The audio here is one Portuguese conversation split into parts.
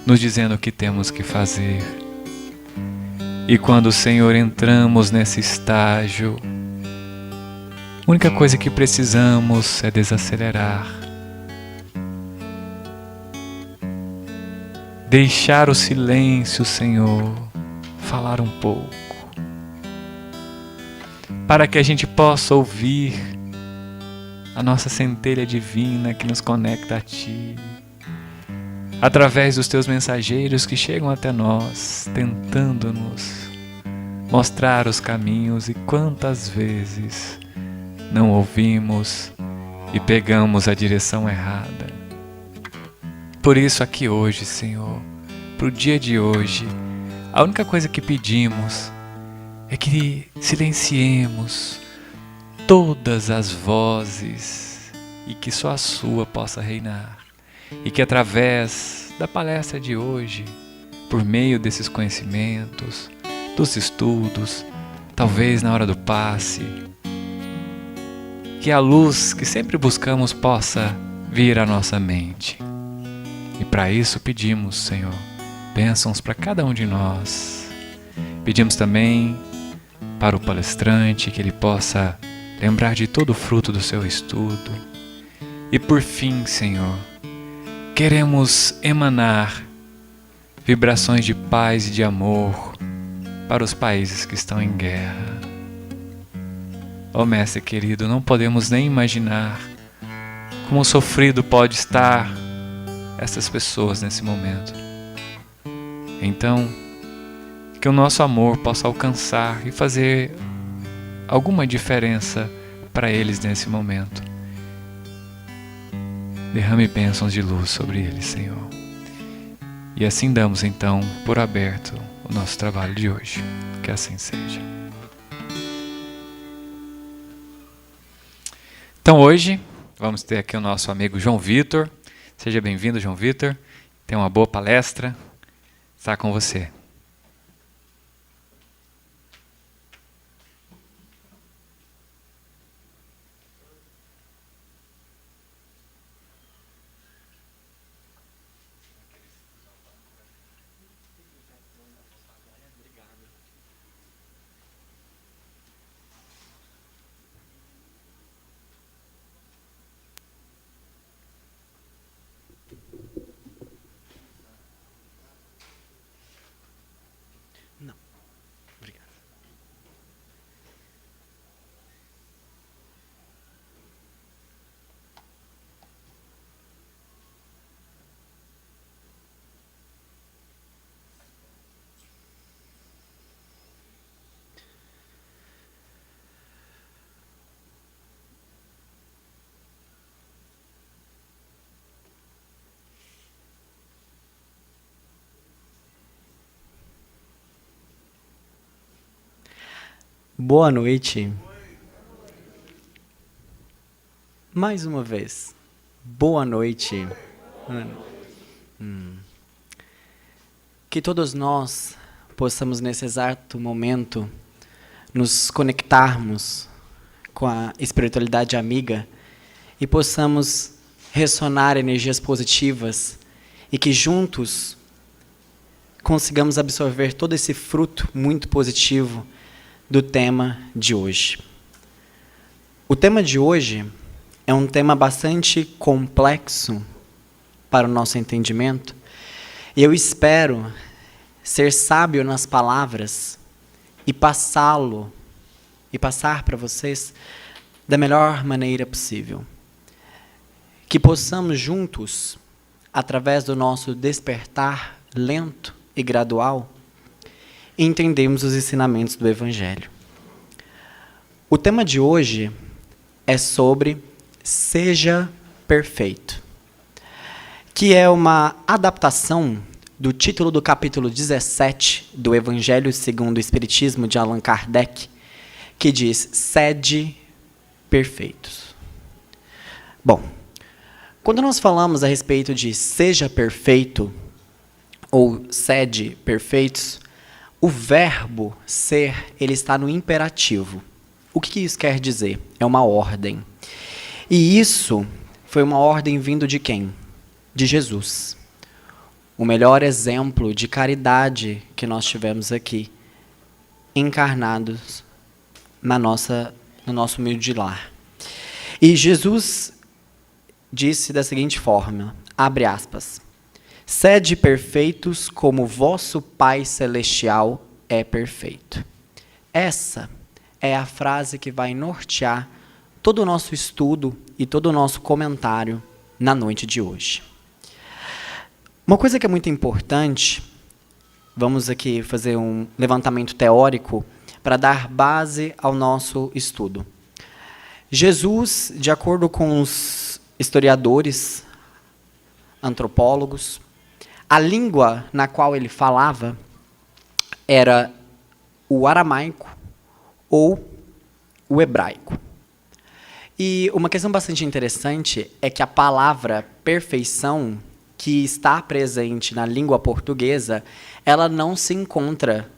nos dizendo o que temos que fazer. E quando, Senhor, entramos nesse estágio, a única coisa que precisamos é desacelerar. Deixar o silêncio, Senhor, falar um pouco, para que a gente possa ouvir a nossa centelha divina que nos conecta a Ti, através dos Teus mensageiros que chegam até nós, tentando nos mostrar os caminhos, e quantas vezes não ouvimos e pegamos a direção errada. Por isso aqui hoje, Senhor, para o dia de hoje, a única coisa que pedimos é que silenciemos todas as vozes e que só a Sua possa reinar. E que através da palestra de hoje, por meio desses conhecimentos, dos estudos, talvez na hora do passe, que a luz que sempre buscamos possa vir à nossa mente. E para isso pedimos, Senhor, bênçãos para cada um de nós. Pedimos também para o palestrante que ele possa lembrar de todo o fruto do seu estudo. E por fim, Senhor, queremos emanar vibrações de paz e de amor para os países que estão em guerra. Ó Mestre querido, não podemos nem imaginar como sofrido pode estar essas pessoas nesse momento. Então, que o nosso amor possa alcançar e fazer alguma diferença para eles nesse momento. Derrame bênçãos de luz sobre eles, Senhor. E assim damos então por aberto o nosso trabalho de hoje. Que assim seja. Então hoje vamos ter aqui o nosso amigo João Vitor. Seja bem-vindo, João Vitor. Tenha uma boa palestra. Está com você. Boa noite. Mais uma vez. Boa noite. Que todos nós possamos, nesse exato momento, nos conectarmos com a espiritualidade amiga e possamos ressonar energias positivas e que juntos consigamos absorver todo esse fruto muito positivo do tema de hoje. O tema de hoje é um tema bastante complexo para o nosso entendimento, e eu espero ser sábio nas palavras e passar para vocês da melhor maneira possível. Que possamos juntos, através do nosso despertar lento e gradual, entendemos os ensinamentos do Evangelho. O tema de hoje é sobre Seja Perfeito, que é uma adaptação do título do capítulo 17 do Evangelho segundo o Espiritismo de Allan Kardec, que diz: Sede perfeitos. Bom, quando nós falamos a respeito de seja perfeito ou sede perfeitos, o verbo ser, ele está no imperativo. O que isso quer dizer? É uma ordem. E isso foi uma ordem vindo de quem? De Jesus. o melhor exemplo de caridade que nós tivemos aqui, encarnados no nosso humilde lar. E Jesus disse da seguinte forma, abre aspas, sede perfeitos como vosso Pai Celestial é perfeito. Essa é a frase que vai nortear todo o nosso estudo e todo o nosso comentário na noite de hoje. Uma coisa que é muito importante, vamos aqui fazer um levantamento teórico para dar base ao nosso estudo. Jesus, de acordo com os historiadores, antropólogos, a língua na qual ele falava era o aramaico ou o hebraico. E uma questão bastante interessante é que a palavra perfeição, que está presente na língua portuguesa, ela não se encontra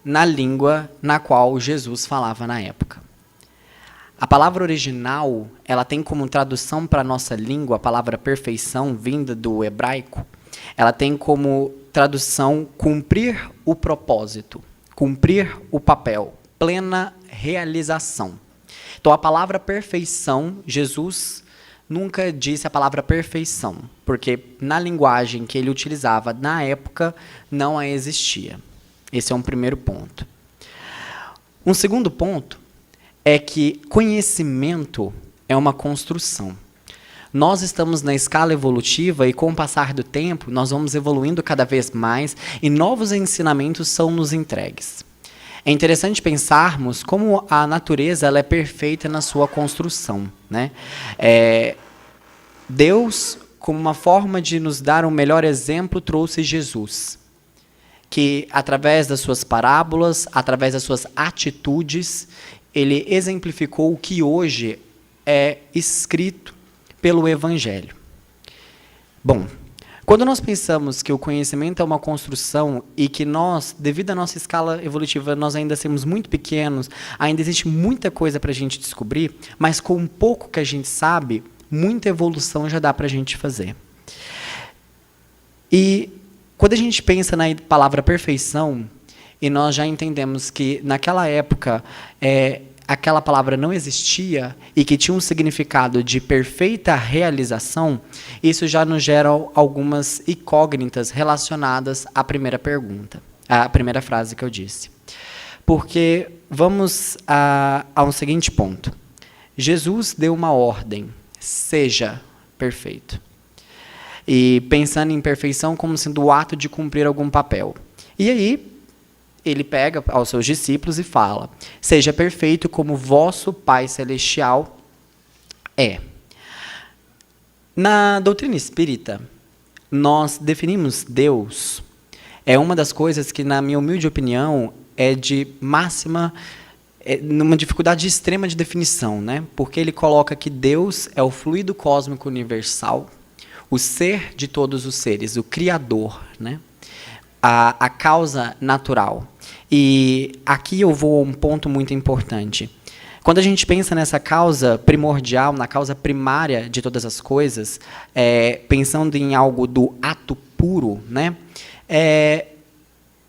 na língua na qual Jesus falava na época. A palavra original, ela tem como tradução para a nossa língua, a palavra perfeição, vinda do hebraico, ela tem como tradução cumprir o propósito, cumprir o papel, plena realização. Então, a palavra perfeição, Jesus nunca disse a palavra perfeição, porque na linguagem que ele utilizava na época, não a existia. Esse é um primeiro ponto. Um segundo ponto é que conhecimento é uma construção. Nós estamos na escala evolutiva e, com o passar do tempo, nós vamos evoluindo cada vez mais e novos ensinamentos são nos entregues. É interessante pensarmos como a natureza ela é perfeita na sua construção, né? Deus, como uma forma de nos dar um melhor exemplo, trouxe Jesus, que através das suas parábolas, através das suas atitudes, ele exemplificou o que hoje é escrito pelo Evangelho. Bom, quando nós pensamos que o conhecimento é uma construção e que nós, devido à nossa escala evolutiva, nós ainda somos muito pequenos, ainda existe muita coisa para a gente descobrir, mas com um pouco que a gente sabe, muita evolução já dá para a gente fazer. E quando a gente pensa na palavra perfeição, e nós já entendemos que naquela época aquela palavra não existia e que tinha um significado de perfeita realização, isso já nos gera algumas incógnitas relacionadas à primeira pergunta, à primeira frase que eu disse. Porque vamos a um seguinte ponto. Jesus deu uma ordem, seja perfeito. E pensando em perfeição como sendo o ato de cumprir algum papel. E aí, ele pega aos seus discípulos e fala, seja perfeito como vosso Pai Celestial é. Na doutrina espírita, nós definimos Deus, é uma das coisas que, na minha humilde opinião, é de máxima, numa dificuldade extrema de definição, né? Porque ele coloca que Deus é o fluido cósmico universal, o ser de todos os seres, o Criador, né? A causa natural. E aqui eu vou a um ponto muito importante. Quando a gente pensa nessa causa primordial, na causa primária de todas as coisas, pensando em algo do ato puro, né?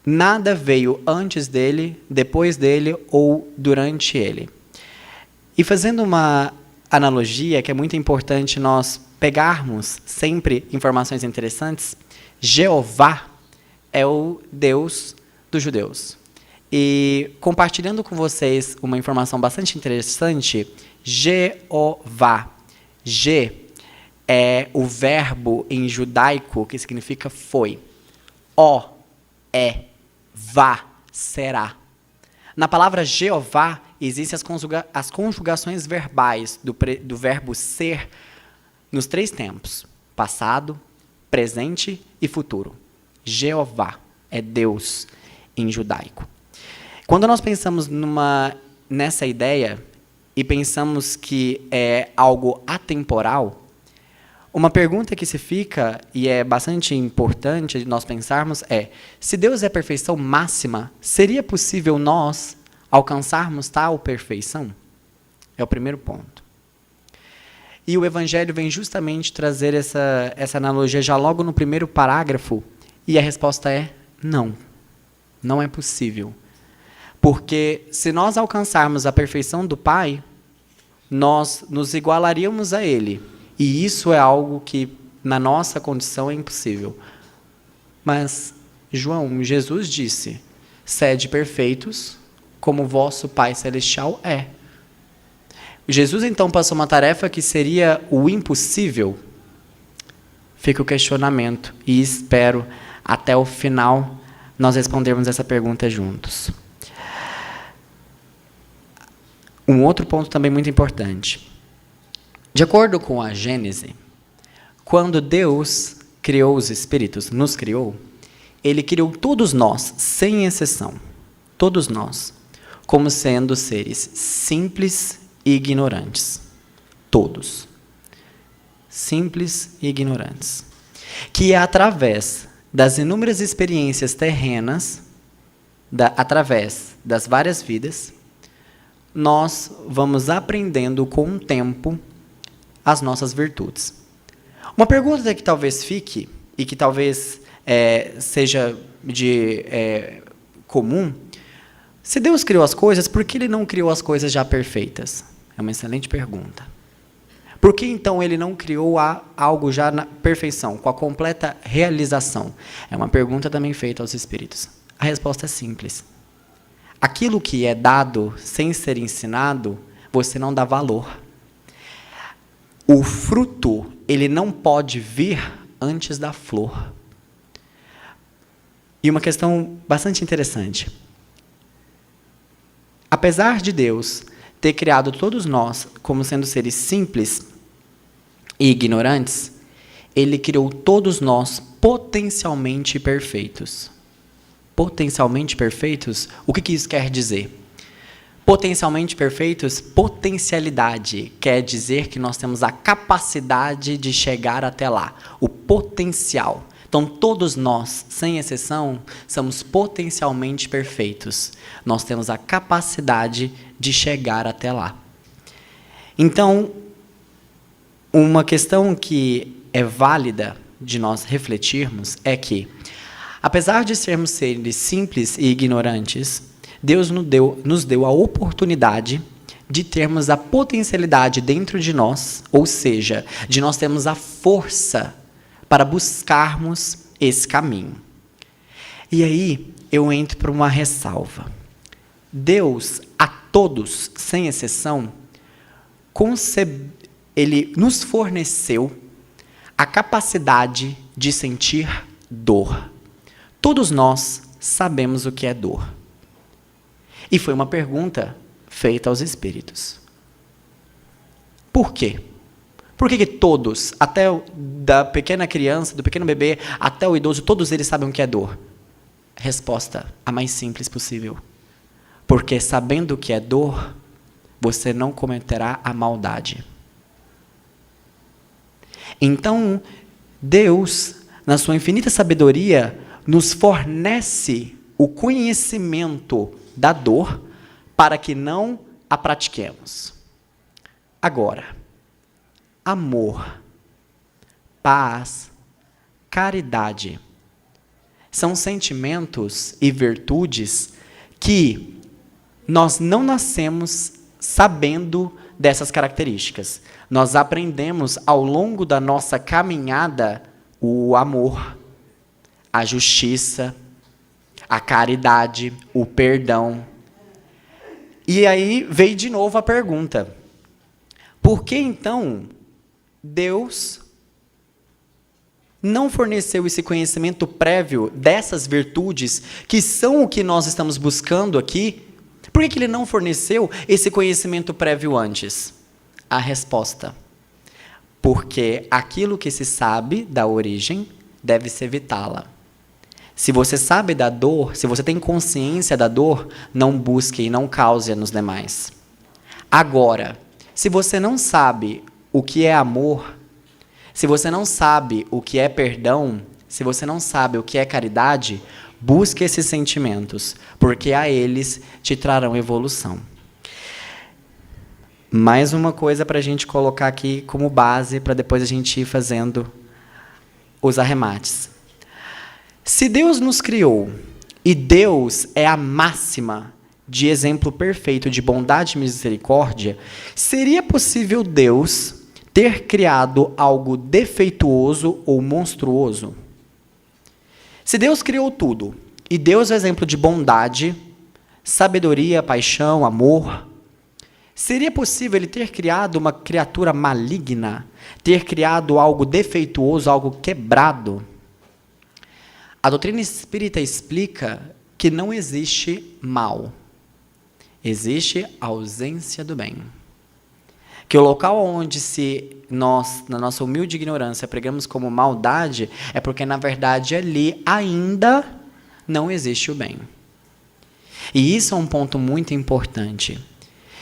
Nada veio antes dele, depois dele ou durante ele. E fazendo uma analogia que é muito importante nós pegarmos sempre informações interessantes, Jeová é o Deus dos judeus. E compartilhando com vocês uma informação bastante interessante, Jeová. Je é o verbo em judaico que significa foi. O é, vá, será. Na palavra Jeová existem as conjugações verbais do verbo ser nos 3 tempos: passado, presente e futuro. Jeová é Deus em judaico. Quando nós pensamos nessa ideia e pensamos que é algo atemporal, uma pergunta que se fica, e é bastante importante nós pensarmos, se Deus é a perfeição máxima, seria possível nós alcançarmos tal perfeição? É o primeiro ponto. E o Evangelho vem justamente trazer essa analogia já logo no primeiro parágrafo, E a resposta é não. Não é possível. Porque se nós alcançarmos a perfeição do Pai, nós nos igualaríamos a Ele. E isso é algo que, na nossa condição, é impossível. Mas Jesus disse: sede perfeitos, como vosso Pai Celestial é. Jesus, então, passou uma tarefa que seria o impossível? Fica o questionamento. E espero, até o final, nós respondermos essa pergunta juntos. Um outro ponto também muito importante. De acordo com a Gênese, quando Deus criou os espíritos, nos criou, Ele criou todos nós, sem exceção, todos nós, como sendo seres simples e ignorantes. Todos. Simples e ignorantes. Que é através das inúmeras experiências terrenas, através das várias vidas, nós vamos aprendendo com o tempo as nossas virtudes. Uma pergunta que talvez fique, e que talvez seja comum: se Deus criou as coisas, por que Ele não criou as coisas já perfeitas? É uma excelente pergunta. Por que então Ele não criou algo já na perfeição, com a completa realização? É uma pergunta também feita aos espíritos. A resposta é simples. Aquilo que é dado sem ser ensinado, você não dá valor. O fruto, ele não pode vir antes da flor. E uma questão bastante interessante. Apesar de Deus ter criado todos nós como sendo seres simples e ignorantes, Ele criou todos nós potencialmente perfeitos. Potencialmente perfeitos? O que isso quer dizer? Potencialmente perfeitos, potencialidade, quer dizer que nós temos a capacidade de chegar até lá, o potencial. Então, todos nós, sem exceção, somos potencialmente perfeitos. Nós temos a capacidade de chegar até lá. Então, uma questão que é válida de nós refletirmos é que, apesar de sermos seres simples e ignorantes, Deus nos deu a oportunidade de termos a potencialidade dentro de nós, ou seja, de nós termos a força para buscarmos esse caminho. E aí eu entro para uma ressalva. Deus, a todos, sem exceção, Ele nos forneceu a capacidade de sentir dor. Todos nós sabemos o que é dor. E foi uma pergunta feita aos espíritos. Por quê? Por que todos, até da pequena criança, do pequeno bebê, até o idoso, todos eles sabem o que é dor? Resposta, a mais simples possível. Porque sabendo o que é dor, você não cometerá a maldade. Então, Deus, na sua infinita sabedoria, nos fornece o conhecimento da dor para que não a pratiquemos. Agora, amor, paz, caridade são sentimentos e virtudes que nós não nascemos sabendo dessas características. Nós aprendemos ao longo da nossa caminhada o amor, a justiça, a caridade, o perdão. E aí veio de novo a pergunta: por que então Deus não forneceu esse conhecimento prévio dessas virtudes, que são o que nós estamos buscando aqui? Por que Ele não forneceu esse conhecimento prévio antes? A resposta: porque aquilo que se sabe da origem deve-se evitá-la. Se você sabe da dor, se você tem consciência da dor, não busque e não cause nos demais. Agora, se você não sabe o que é amor, se você não sabe o que é perdão, se você não sabe o que é caridade, busque esses sentimentos, porque a eles te trarão evolução. Mais uma coisa para a gente colocar aqui como base, para depois a gente ir fazendo os arremates. Se Deus nos criou e Deus é a máxima de exemplo perfeito de bondade e misericórdia, seria possível Deus ter criado algo defeituoso ou monstruoso? Se Deus criou tudo, e Deus é exemplo de bondade, sabedoria, paixão, amor, seria possível Ele ter criado uma criatura maligna, ter criado algo defeituoso, algo quebrado? A doutrina espírita explica que não existe mal, existe ausência do bem. Que o local onde se nós, na nossa humilde ignorância, pregamos como maldade, é porque, na verdade, ali ainda não existe o bem. E isso é um ponto muito importante.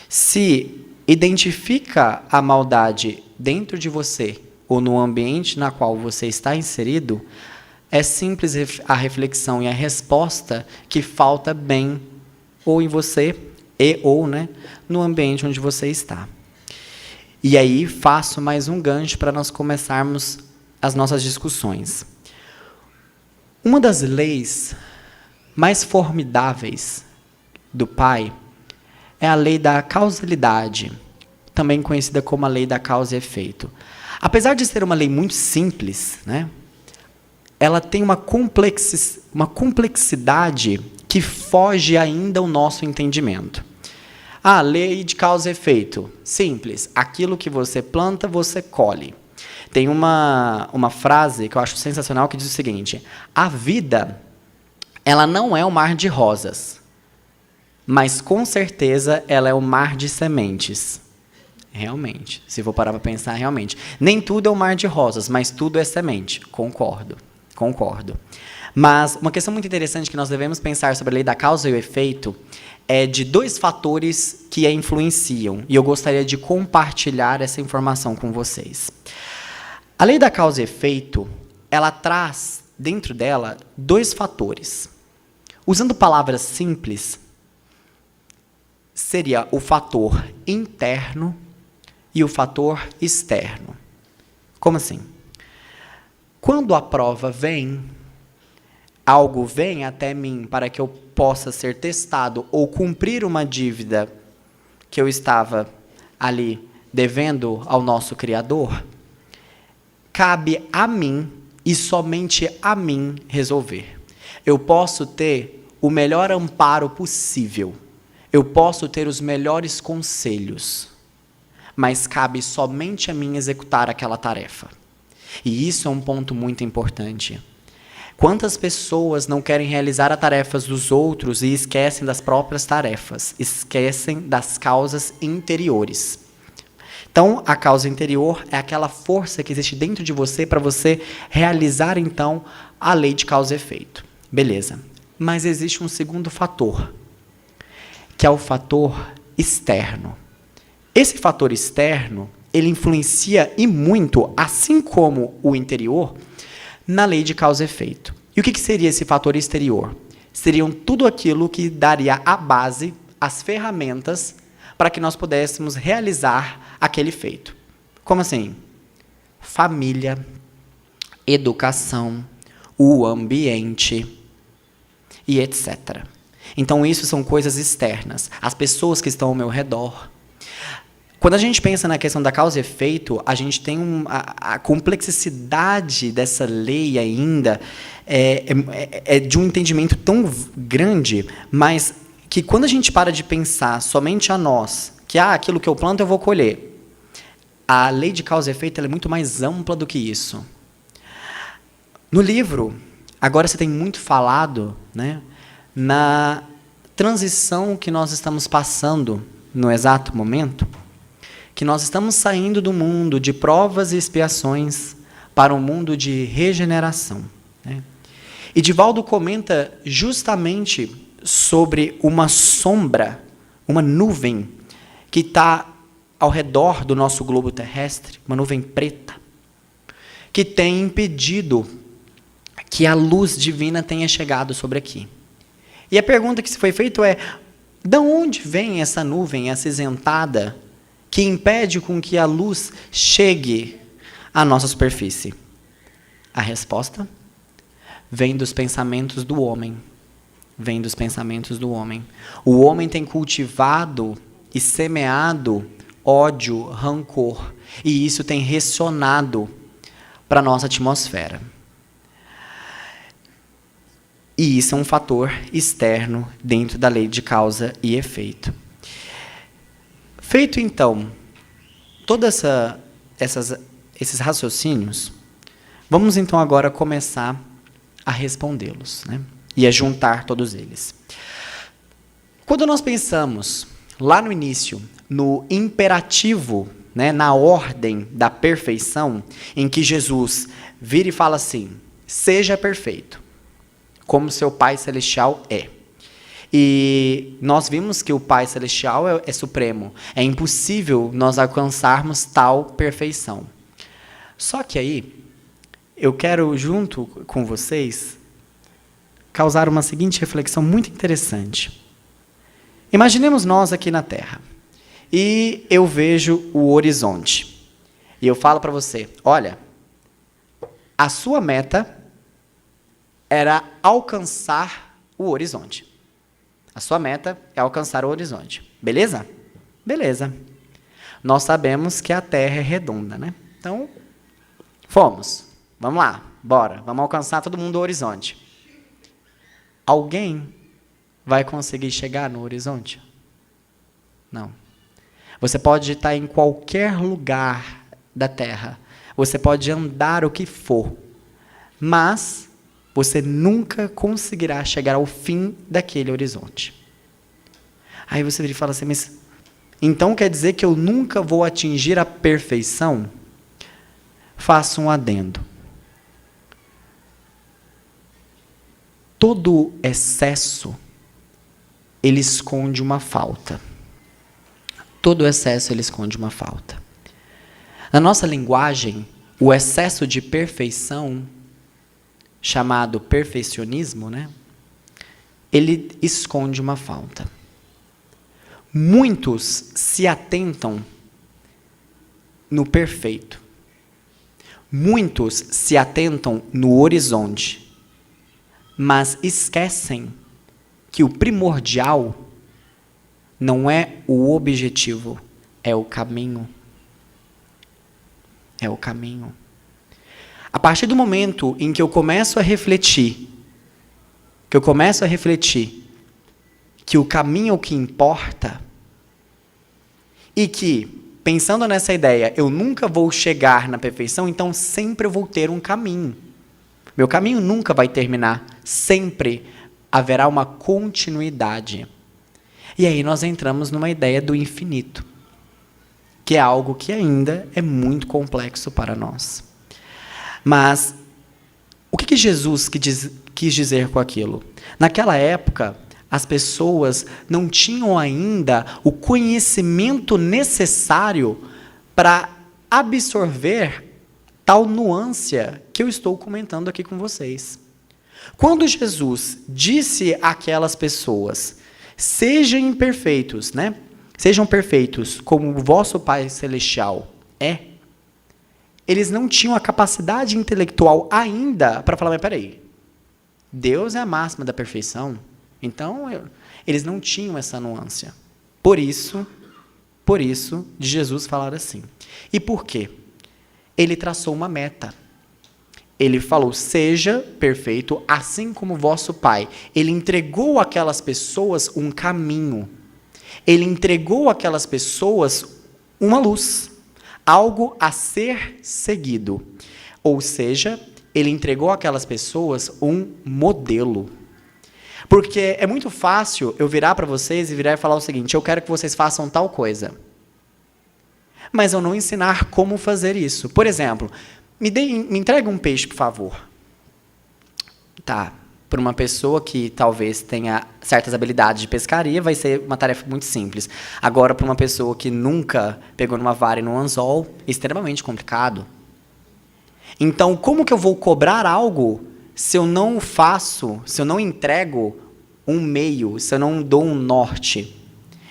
Se identifica a maldade dentro de você, ou no ambiente na qual você está inserido, é simples a reflexão e a resposta que falta bem ou em você, ou no ambiente onde você está. E aí faço mais um gancho para nós começarmos as nossas discussões. Uma das leis mais formidáveis do Pai é a lei da causalidade, também conhecida como a lei da causa e efeito. Apesar de ser uma lei muito simples, ela tem uma complexidade que foge ainda ao nosso entendimento. A lei de causa e efeito, simples. Aquilo que você planta, você colhe. Tem uma frase que eu acho sensacional que diz o seguinte: a vida, ela não é um mar de rosas, mas com certeza ela é um mar de sementes. Realmente, se for parar para pensar, realmente. Nem tudo é um mar de rosas, mas tudo é semente. Concordo. Mas uma questão muito interessante que nós devemos pensar sobre a lei da causa e o efeito é de dois fatores que a influenciam, e eu gostaria de compartilhar essa informação com vocês. A lei da causa e efeito, ela traz dentro dela dois fatores. Usando palavras simples, seria o fator interno e o fator externo. Como assim? Quando a prova vem, algo vem até mim para que eu possa ser testado ou cumprir uma dívida que eu estava ali devendo ao nosso Criador, cabe a mim e somente a mim resolver. Eu posso ter o melhor amparo possível, eu posso ter os melhores conselhos, mas cabe somente a mim executar aquela tarefa. E isso é um ponto muito importante. Quantas pessoas não querem realizar as tarefas dos outros e esquecem das próprias tarefas, esquecem das causas interiores. Então, a causa interior é aquela força que existe dentro de você para você realizar, então, a lei de causa e efeito. Beleza. Mas existe um segundo fator, que é o fator externo. Esse fator externo, ele influencia e muito, assim como o interior, na lei de causa e efeito. E o que seria esse fator exterior? Seriam tudo aquilo que daria a base, as ferramentas, para que nós pudéssemos realizar aquele feito. Como assim? Família, educação, o ambiente e etc. Então, isso são coisas externas. As pessoas que estão ao meu redor. Quando a gente pensa na questão da causa e efeito, a gente tem a complexidade dessa lei ainda, é de um entendimento tão grande, mas que quando a gente para de pensar somente a nós, que aquilo que eu planto eu vou colher, a lei de causa e efeito ela é muito mais ampla do que isso. No livro, agora você tem muito falado, na transição que nós estamos passando no exato momento, que nós estamos saindo do mundo de provas e expiações para um mundo de regeneração. E Divaldo comenta justamente sobre uma sombra, uma nuvem, que está ao redor do nosso globo terrestre, uma nuvem preta, que tem impedido que a luz divina tenha chegado sobre aqui. E a pergunta que se foi feita é, de onde vem essa nuvem acinzentada que impede com que a luz chegue à nossa superfície? A resposta vem dos pensamentos do homem. Vem dos pensamentos do homem. O homem tem cultivado e semeado ódio, rancor. E isso tem ressonado para a nossa atmosfera. E isso é um fator externo dentro da lei de causa e efeito. Feito, então, todos esses raciocínios, vamos, então, agora começar a respondê-los, né? E a juntar todos eles. Quando nós pensamos, lá no início, no imperativo, né, na ordem da perfeição, em que Jesus vira e fala assim, seja perfeito, como seu Pai Celestial é. E nós vimos que o Pai Celestial é supremo. É impossível nós alcançarmos tal perfeição. Só que aí, eu quero, junto com vocês, causar uma seguinte reflexão muito interessante. Imaginemos nós aqui na Terra. E eu vejo o horizonte. E eu falo para você, olha, a sua meta era alcançar o horizonte. A sua meta é alcançar o horizonte. Beleza? Beleza. Nós sabemos que a Terra é redonda, né? Então, fomos. Vamos lá, bora. Vamos alcançar todo mundo o horizonte. Alguém vai conseguir chegar no horizonte? Não. Você pode estar em qualquer lugar da Terra. Você pode andar o que for. Mas você nunca conseguirá chegar ao fim daquele horizonte. Aí você vira e fala assim, mas então quer dizer que eu nunca vou atingir a perfeição? Faça um adendo. Todo excesso, ele esconde uma falta. Todo excesso, ele esconde uma falta. Na nossa linguagem, o excesso de perfeição, chamado perfeccionismo, né? Ele esconde uma falta. Muitos se atentam no perfeito. Muitos se atentam no horizonte. Mas esquecem que o primordial não é o objetivo, é o caminho. É o caminho. A partir do momento em que eu começo a refletir, que o caminho é o que importa, e que, pensando nessa ideia, eu nunca vou chegar na perfeição, então sempre eu vou ter um caminho. Meu caminho nunca vai terminar, sempre haverá uma continuidade. E aí nós entramos numa ideia do infinito, que é algo que ainda é muito complexo para nós. Mas o que Jesus quis dizer com aquilo? Naquela época, as pessoas não tinham ainda o conhecimento necessário para absorver tal nuance que eu estou comentando aqui com vocês. Quando Jesus disse àquelas pessoas, sejam perfeitos, né? Sejam perfeitos como o vosso Pai Celestial é, eles não tinham a capacidade intelectual ainda para falar, mas peraí, Deus é a máxima da perfeição, então eles não tinham essa nuance. Por isso, de Jesus falar assim. E por quê? Ele traçou uma meta. Ele falou, seja perfeito, assim como vosso Pai. Ele entregou àquelas pessoas um caminho. Ele entregou àquelas pessoas uma luz. Algo a ser seguido. Ou seja, ele entregou àquelas pessoas um modelo. Porque é muito fácil eu virar para vocês e falar o seguinte, eu quero que vocês façam tal coisa. Mas eu não ensinar como fazer isso. Por exemplo, me entregue um peixe, por favor. Tá. Para uma pessoa que talvez tenha certas habilidades de pescaria, vai ser uma tarefa muito simples. Agora, para uma pessoa que nunca pegou numa vara e num anzol, é extremamente complicado. Então, como que eu vou cobrar algo se eu não faço, se eu não entrego um meio, se eu não dou um norte?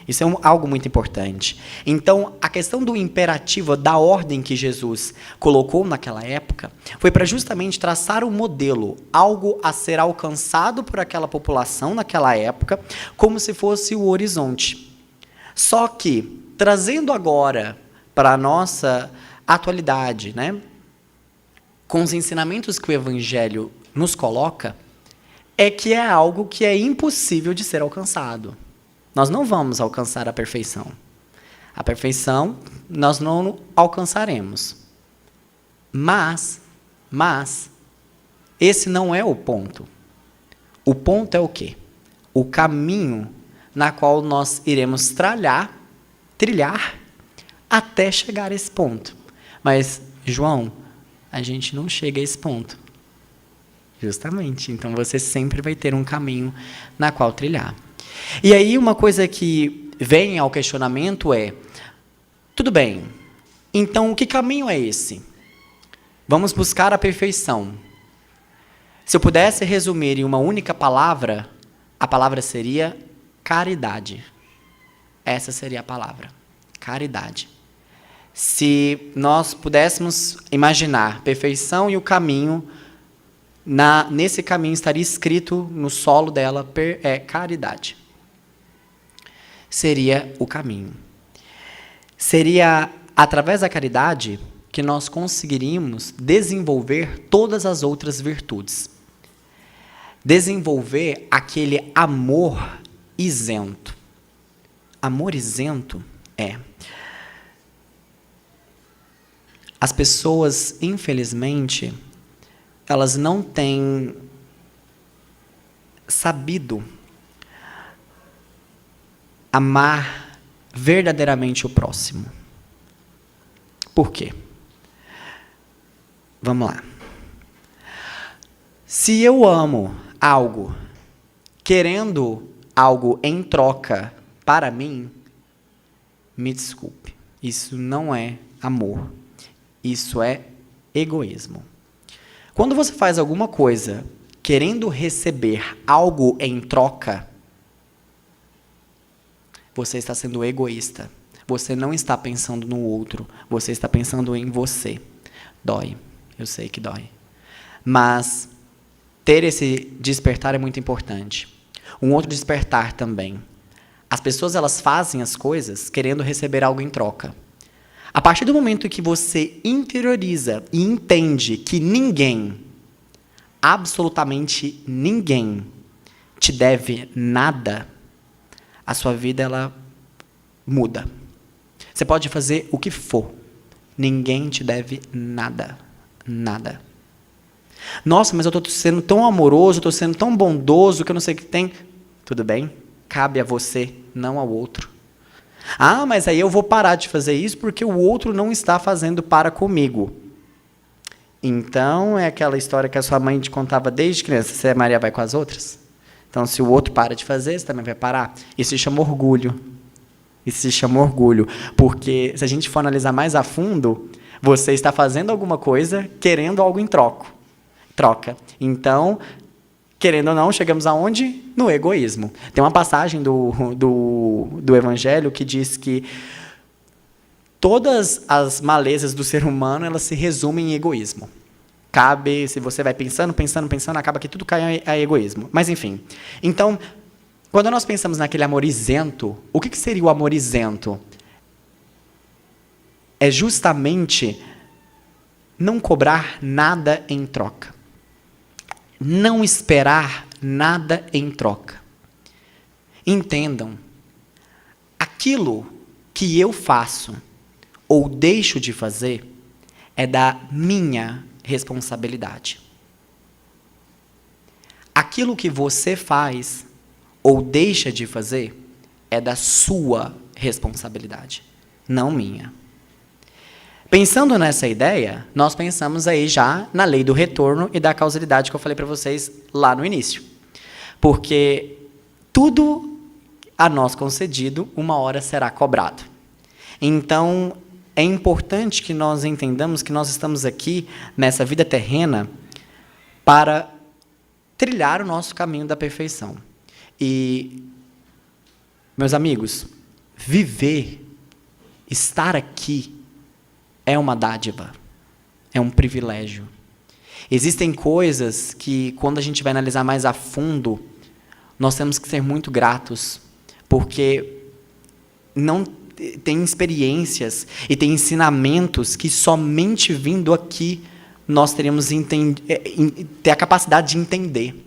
Isso é algo muito importante. Então, a questão do imperativo, da ordem que Jesus colocou naquela época, foi para justamente traçar um modelo, algo a ser alcançado por aquela população naquela época, como se fosse o horizonte. Só que, trazendo agora para a nossa atualidade, né, com os ensinamentos que o Evangelho nos coloca, é que é algo que é impossível de ser alcançado. Nós não vamos alcançar a perfeição. A perfeição nós não alcançaremos. Mas, esse não é o ponto. O ponto é o quê? O caminho na qual nós iremos trilhar até chegar a esse ponto. Mas, João, a gente não chega a esse ponto. Justamente. Então, você sempre vai ter um caminho na qual trilhar. E aí, uma coisa que vem ao questionamento é, tudo bem, então, que caminho é esse? Vamos buscar a perfeição. Se eu pudesse resumir em uma única palavra, a palavra seria caridade. Essa seria a palavra, caridade. Se nós pudéssemos imaginar perfeição e o caminho, nesse caminho estaria escrito no solo dela, caridade. Seria o caminho. Seria através da caridade que nós conseguiríamos desenvolver todas as outras virtudes. Desenvolver aquele amor isento. Amor isento é... As pessoas, infelizmente, elas não têm sabido amar verdadeiramente o próximo. Por quê? Vamos lá. Se eu amo algo, querendo algo em troca para mim, me desculpe, isso não é amor. Isso é egoísmo. Quando você faz alguma coisa querendo receber algo em troca, você está sendo egoísta. Você não está pensando no outro. Você está pensando em você. Dói. Eu sei que dói. Mas ter esse despertar é muito importante. Um outro despertar também. As pessoas elas fazem as coisas querendo receber algo em troca. A partir do momento que você interioriza e entende que ninguém, absolutamente ninguém, te deve nada, a sua vida ela muda. Você pode fazer o que for. Ninguém te deve nada. Nada. Nossa, mas eu estou sendo tão amoroso, estou sendo tão bondoso que eu não sei o que tem. Tudo bem, cabe a você, não ao outro. Ah, mas aí eu vou parar de fazer isso porque o outro não está fazendo para comigo. Então, é aquela história que a sua mãe te contava desde criança. Você, Maria, vai com as outras? Então, se o outro para de fazer, você também vai parar. Isso se chama orgulho. Isso se chama orgulho. Porque, se a gente for analisar mais a fundo, você está fazendo alguma coisa querendo algo em troca. Então, querendo ou não, chegamos aonde? No egoísmo. Tem uma passagem do Evangelho que diz que todas as malezas do ser humano, elas se resumem em egoísmo. Cabe, se você vai pensando, acaba que tudo cai a egoísmo. Mas, enfim. Então, quando nós pensamos naquele amor isento, o que seria o amor isento? É justamente não cobrar nada em troca. Não esperar nada em troca. Entendam, aquilo que eu faço ou deixo de fazer é da minha responsabilidade. Aquilo que você faz ou deixa de fazer é da sua responsabilidade, não minha. Pensando nessa ideia, nós pensamos aí já na lei do retorno e da causalidade que eu falei para vocês lá no início. Porque tudo a nós concedido, uma hora será cobrado. Então, é importante que nós entendamos que nós estamos aqui, nessa vida terrena, para trilhar o nosso caminho da perfeição. E, meus amigos, viver, estar aqui, é uma dádiva, é um privilégio. Existem coisas que, quando a gente vai analisar mais a fundo, nós temos que ser muito gratos, porque não tem experiências e tem ensinamentos que somente vindo aqui nós teríamos ter a capacidade de entender.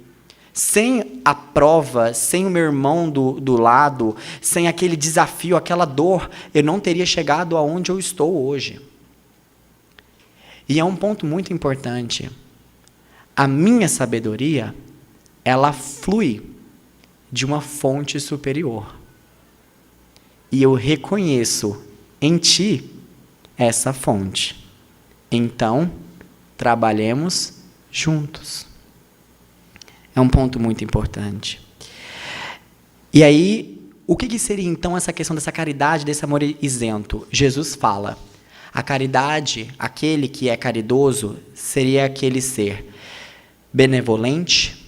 Sem a prova, sem o meu irmão do lado, sem aquele desafio, aquela dor, eu não teria chegado aonde eu estou hoje. E é um ponto muito importante. A minha sabedoria, ela flui de uma fonte superior. E eu reconheço em ti essa fonte. Então, trabalhemos juntos. É um ponto muito importante. E aí, o que seria então essa questão dessa caridade, desse amor isento? Jesus fala, a caridade, aquele que é caridoso, seria aquele ser benevolente,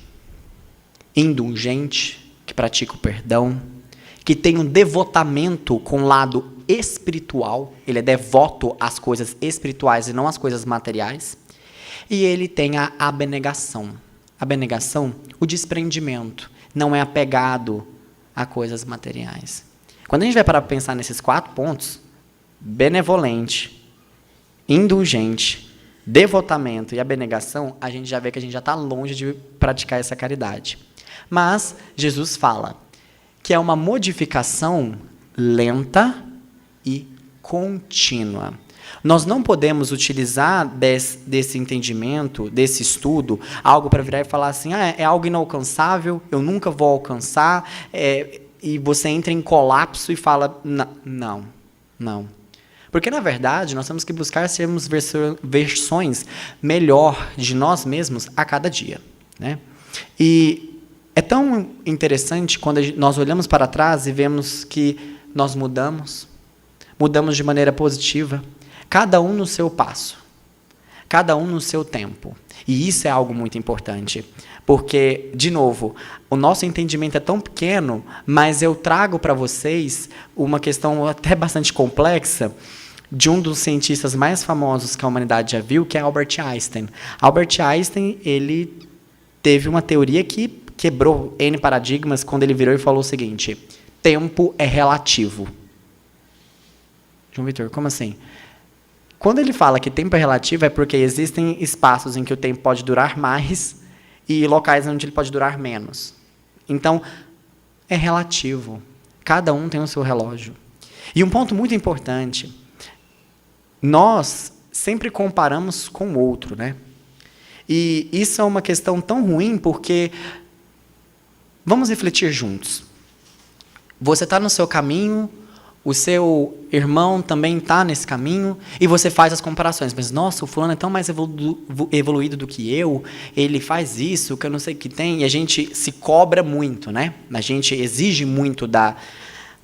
indulgente, que pratica o perdão, que tem um devotamento com o lado espiritual, ele é devoto às coisas espirituais e não às coisas materiais, e ele tem a abnegação. Abnegação, o desprendimento, não é apegado a coisas materiais. Quando a gente vai parar para pensar nesses 4 pontos, benevolente, indulgente, devotamento e abnegação, a gente já vê que a gente já está longe de praticar essa caridade. Mas Jesus fala que é uma modificação lenta e contínua. Nós não podemos utilizar desse entendimento, desse estudo, algo para virar e falar assim, é algo inalcançável, eu nunca vou alcançar, e você entra em colapso e fala, não. Porque, na verdade, nós temos que buscar sermos versões melhor de nós mesmos a cada dia. Né? E é tão interessante quando nós olhamos para trás e vemos que nós mudamos de maneira positiva, cada um no seu passo, cada um no seu tempo. E isso é algo muito importante, porque, de novo, o nosso entendimento é tão pequeno, mas eu trago para vocês uma questão até bastante complexa de um dos cientistas mais famosos que a humanidade já viu, que é Albert Einstein. Albert Einstein, ele teve uma teoria que quebrou N paradigmas quando ele virou e falou o seguinte, tempo é relativo. João Vitor, como assim? Quando ele fala que tempo é relativo, é porque existem espaços em que o tempo pode durar mais e locais onde ele pode durar menos. Então, é relativo. Cada um tem o seu relógio. E um ponto muito importante, nós sempre comparamos com o outro, né? E isso é uma questão tão ruim porque, vamos refletir juntos. Você está no seu caminho, o seu irmão também está nesse caminho, e você faz as comparações. Mas, nossa, o fulano é tão mais evoluído do que eu, ele faz isso, que eu não sei o que tem, e a gente se cobra muito, né? A gente exige muito da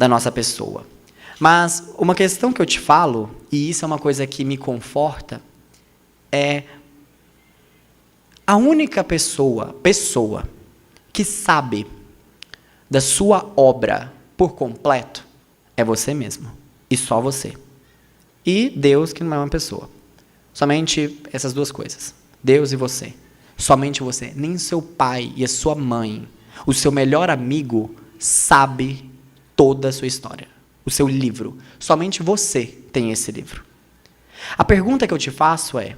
nossa pessoa. Mas uma questão que eu te falo, e isso é uma coisa que me conforta, é a única pessoa que sabe da sua obra por completo é você mesmo. E só você. E Deus, que não é uma pessoa. Somente essas 2 coisas. Deus e você. Somente você. Nem seu pai e a sua mãe, o seu melhor amigo, sabe toda a sua história. O seu livro. Somente você tem esse livro. A pergunta que eu te faço é,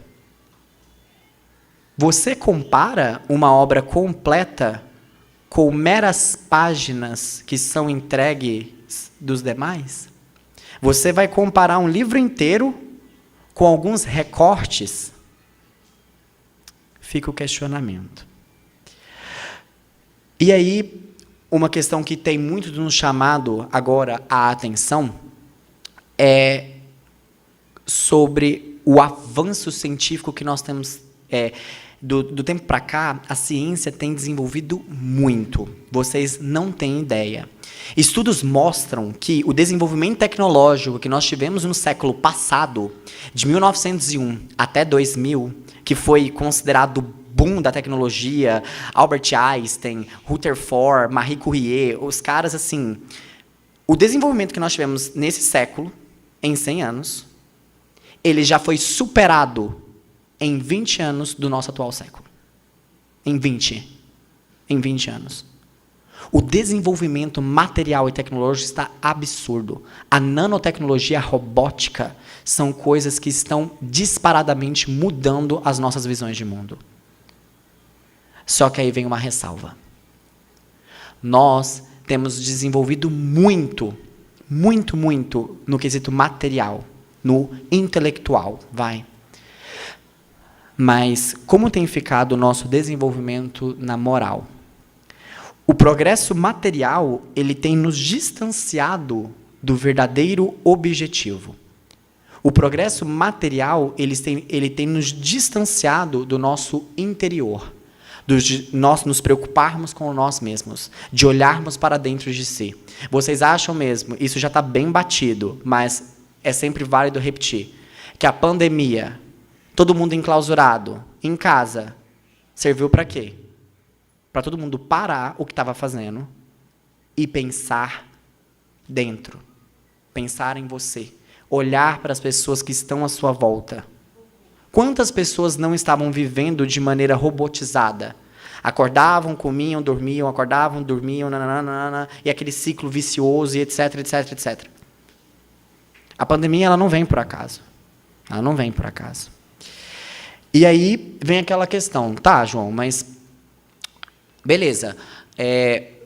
você compara uma obra completa com meras páginas que são entregues dos demais? Você vai comparar um livro inteiro com alguns recortes? Fica o questionamento. E aí, uma questão que tem muito nos chamado agora a atenção é sobre o avanço científico que nós temos. Do tempo para cá, a ciência tem desenvolvido muito. Vocês não têm ideia. Estudos mostram que o desenvolvimento tecnológico que nós tivemos no século passado, de 1901 até 2000, que foi considerado o boom da tecnologia, Albert Einstein, Rutherford, Marie Curie, os caras assim, O desenvolvimento que nós tivemos nesse século, em 100 anos, ele já foi superado em 20 anos do nosso atual século. Em 20 anos. O desenvolvimento material e tecnológico está absurdo. A nanotecnologia, a robótica, são coisas que estão disparadamente mudando as nossas visões de mundo. Só que aí vem uma ressalva. Nós temos desenvolvido muito no quesito material, no intelectual, Mas como tem ficado o nosso desenvolvimento na moral? O progresso material, ele tem nos distanciado do verdadeiro objetivo. O progresso material, ele tem nos distanciado do nosso interior, de nós nos preocuparmos com nós mesmos, de olharmos para dentro de si. Vocês acham mesmo, isso já está bem batido, mas é sempre válido repetir, que a pandemia, todo mundo enclausurado, em casa, serviu para quê? Para todo mundo parar o que estava fazendo e pensar dentro. Pensar em você. Olhar para as pessoas que estão à sua volta. Quantas pessoas não estavam vivendo de maneira robotizada? Acordavam, comiam, dormiam, acordavam, dormiam, nananana, e aquele ciclo vicioso, e etc, etc, etc. A pandemia, ela não vem por acaso. Ela não vem por acaso. E aí vem aquela questão, tá, João, mas beleza,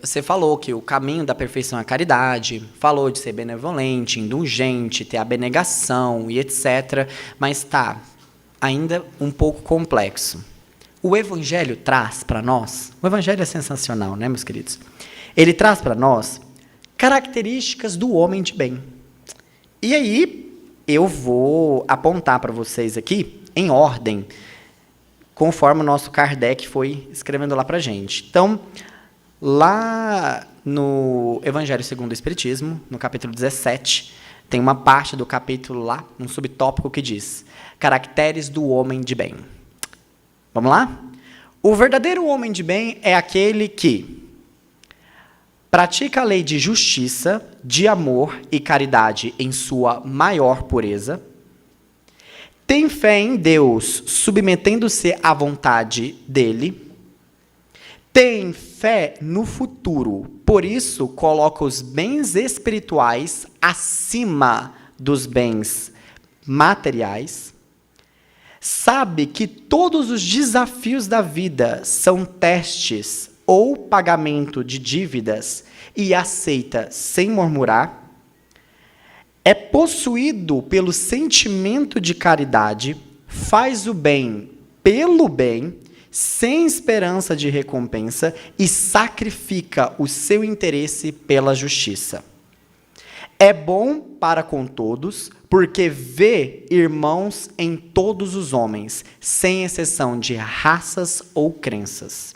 você falou que o caminho da perfeição é a caridade, falou de ser benevolente, indulgente, ter abnegação e etc. Mas tá, ainda um pouco complexo. O Evangelho traz para nós, o Evangelho é sensacional, né, meus queridos? Ele traz para nós características do homem de bem. E aí, eu vou apontar para vocês aqui, em ordem, conforme o nosso Kardec foi escrevendo lá para a gente. Então, lá no Evangelho segundo o Espiritismo, no capítulo 17, tem uma parte do capítulo lá, um subtópico que diz: caracteres do homem de bem. Vamos lá? O verdadeiro homem de bem é aquele que pratica a lei de justiça, de amor e caridade em sua maior pureza, tem fé em Deus, submetendo-se à vontade dele, tem fé no futuro, por isso coloca os bens espirituais acima dos bens materiais, sabe que todos os desafios da vida são testes ou pagamento de dívidas e aceita sem murmurar, é possuído pelo sentimento de caridade, faz o bem pelo bem, sem esperança de recompensa e sacrifica o seu interesse pela justiça. É bom para com todos, porque vê irmãos em todos os homens, sem exceção de raças ou crenças.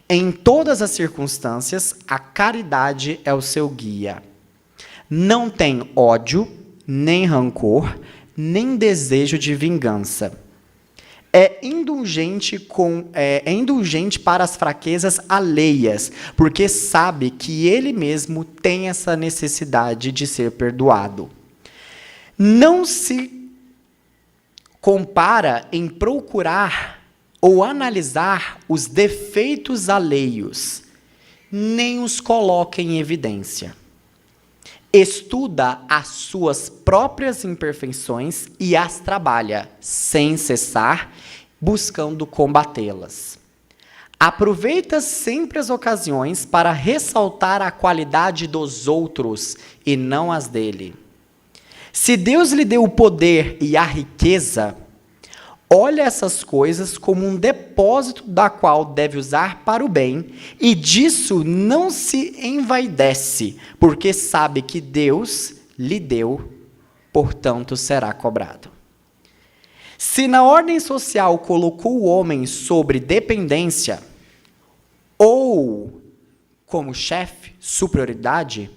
Em todas as circunstâncias, a caridade é o seu guia. Não tem ódio, nem rancor, nem desejo de vingança. É indulgente para as fraquezas alheias, porque sabe que ele mesmo tem essa necessidade de ser perdoado. Não se compara em procurar ou analisar os defeitos alheios, nem os coloca em evidência. Estuda as suas próprias imperfeições e as trabalha, sem cessar, buscando combatê-las. Aproveita sempre as ocasiões para ressaltar a qualidade dos outros e não as dele. Se Deus lhe deu o poder e a riqueza, olha essas coisas como um depósito da qual deve usar para o bem, e disso não se envaidece, porque sabe que Deus lhe deu, portanto será cobrado. Se na ordem social colocou o homem sobre dependência, ou como chefe, superioridade,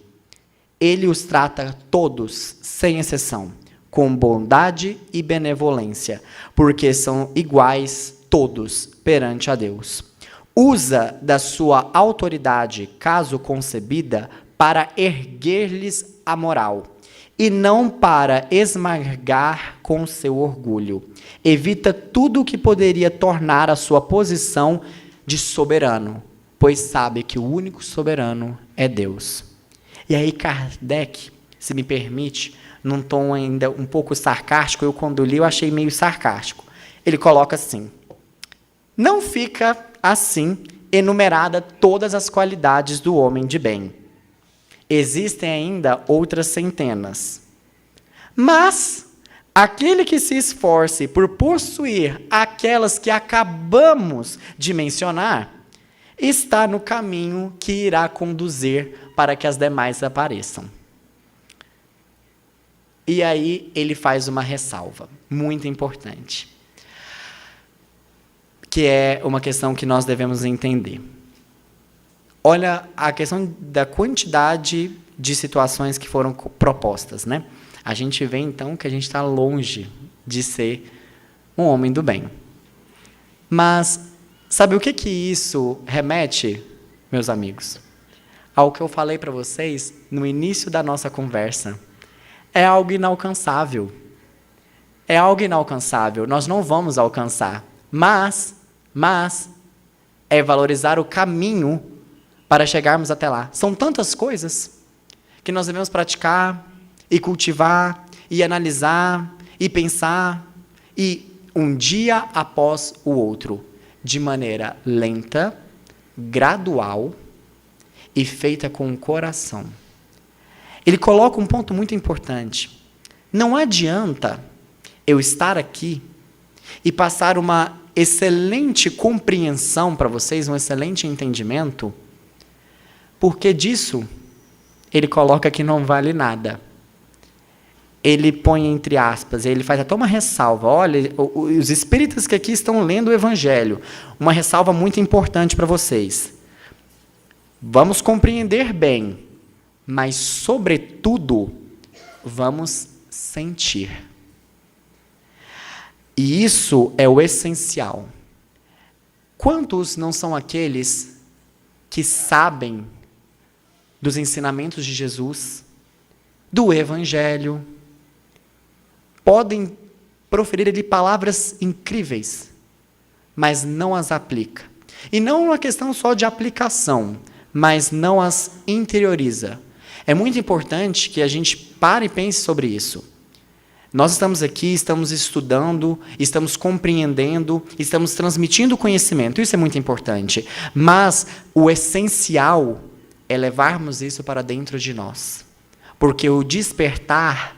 ele os trata todos, sem exceção, com bondade e benevolência, porque são iguais todos perante a Deus. Usa da sua autoridade, caso concebida, para erguer-lhes a moral, e não para esmagar com seu orgulho. Evita tudo o que poderia tornar a sua posição de soberano, pois sabe que o único soberano é Deus. E aí Kardec, se me permite, num tom ainda um pouco sarcástico, quando li eu achei meio sarcástico. Ele coloca assim: não fica assim enumerada todas as qualidades do homem de bem. Existem ainda outras centenas. Mas aquele que se esforce por possuir aquelas que acabamos de mencionar, está no caminho que irá conduzir para que as demais apareçam. E aí ele faz uma ressalva muito importante, que é uma questão que nós devemos entender. Olha a questão da quantidade de situações que foram propostas, né? A gente vê, então, que a gente está longe de ser um homem do bem. Mas, sabe o que isso remete, meus amigos? Ao que eu falei para vocês no início da nossa conversa. É algo inalcançável. É algo inalcançável. Nós não vamos alcançar. Mas é valorizar o caminho para chegarmos até lá. São tantas coisas que nós devemos praticar e cultivar e analisar e pensar e um dia após o outro, de maneira lenta, gradual e feita com o coração. Ele coloca um ponto muito importante. Não adianta eu estar aqui e passar uma excelente compreensão para vocês, um excelente entendimento, porque disso ele coloca que não vale nada. Ele põe entre aspas, ele faz até uma ressalva. Olha, os espíritas que aqui estão lendo o Evangelho, uma ressalva muito importante para vocês. Vamos compreender bem, mas, sobretudo, vamos sentir. E isso é o essencial. Quantos não são aqueles que sabem dos ensinamentos de Jesus, do Evangelho, podem proferir ali palavras incríveis, mas não as aplica. E não uma questão só de aplicação, mas não as interioriza. É muito importante que a gente pare e pense sobre isso. Nós estamos aqui, estamos estudando, estamos compreendendo, estamos transmitindo conhecimento, isso é muito importante. Mas o essencial é levarmos isso para dentro de nós. Porque o despertar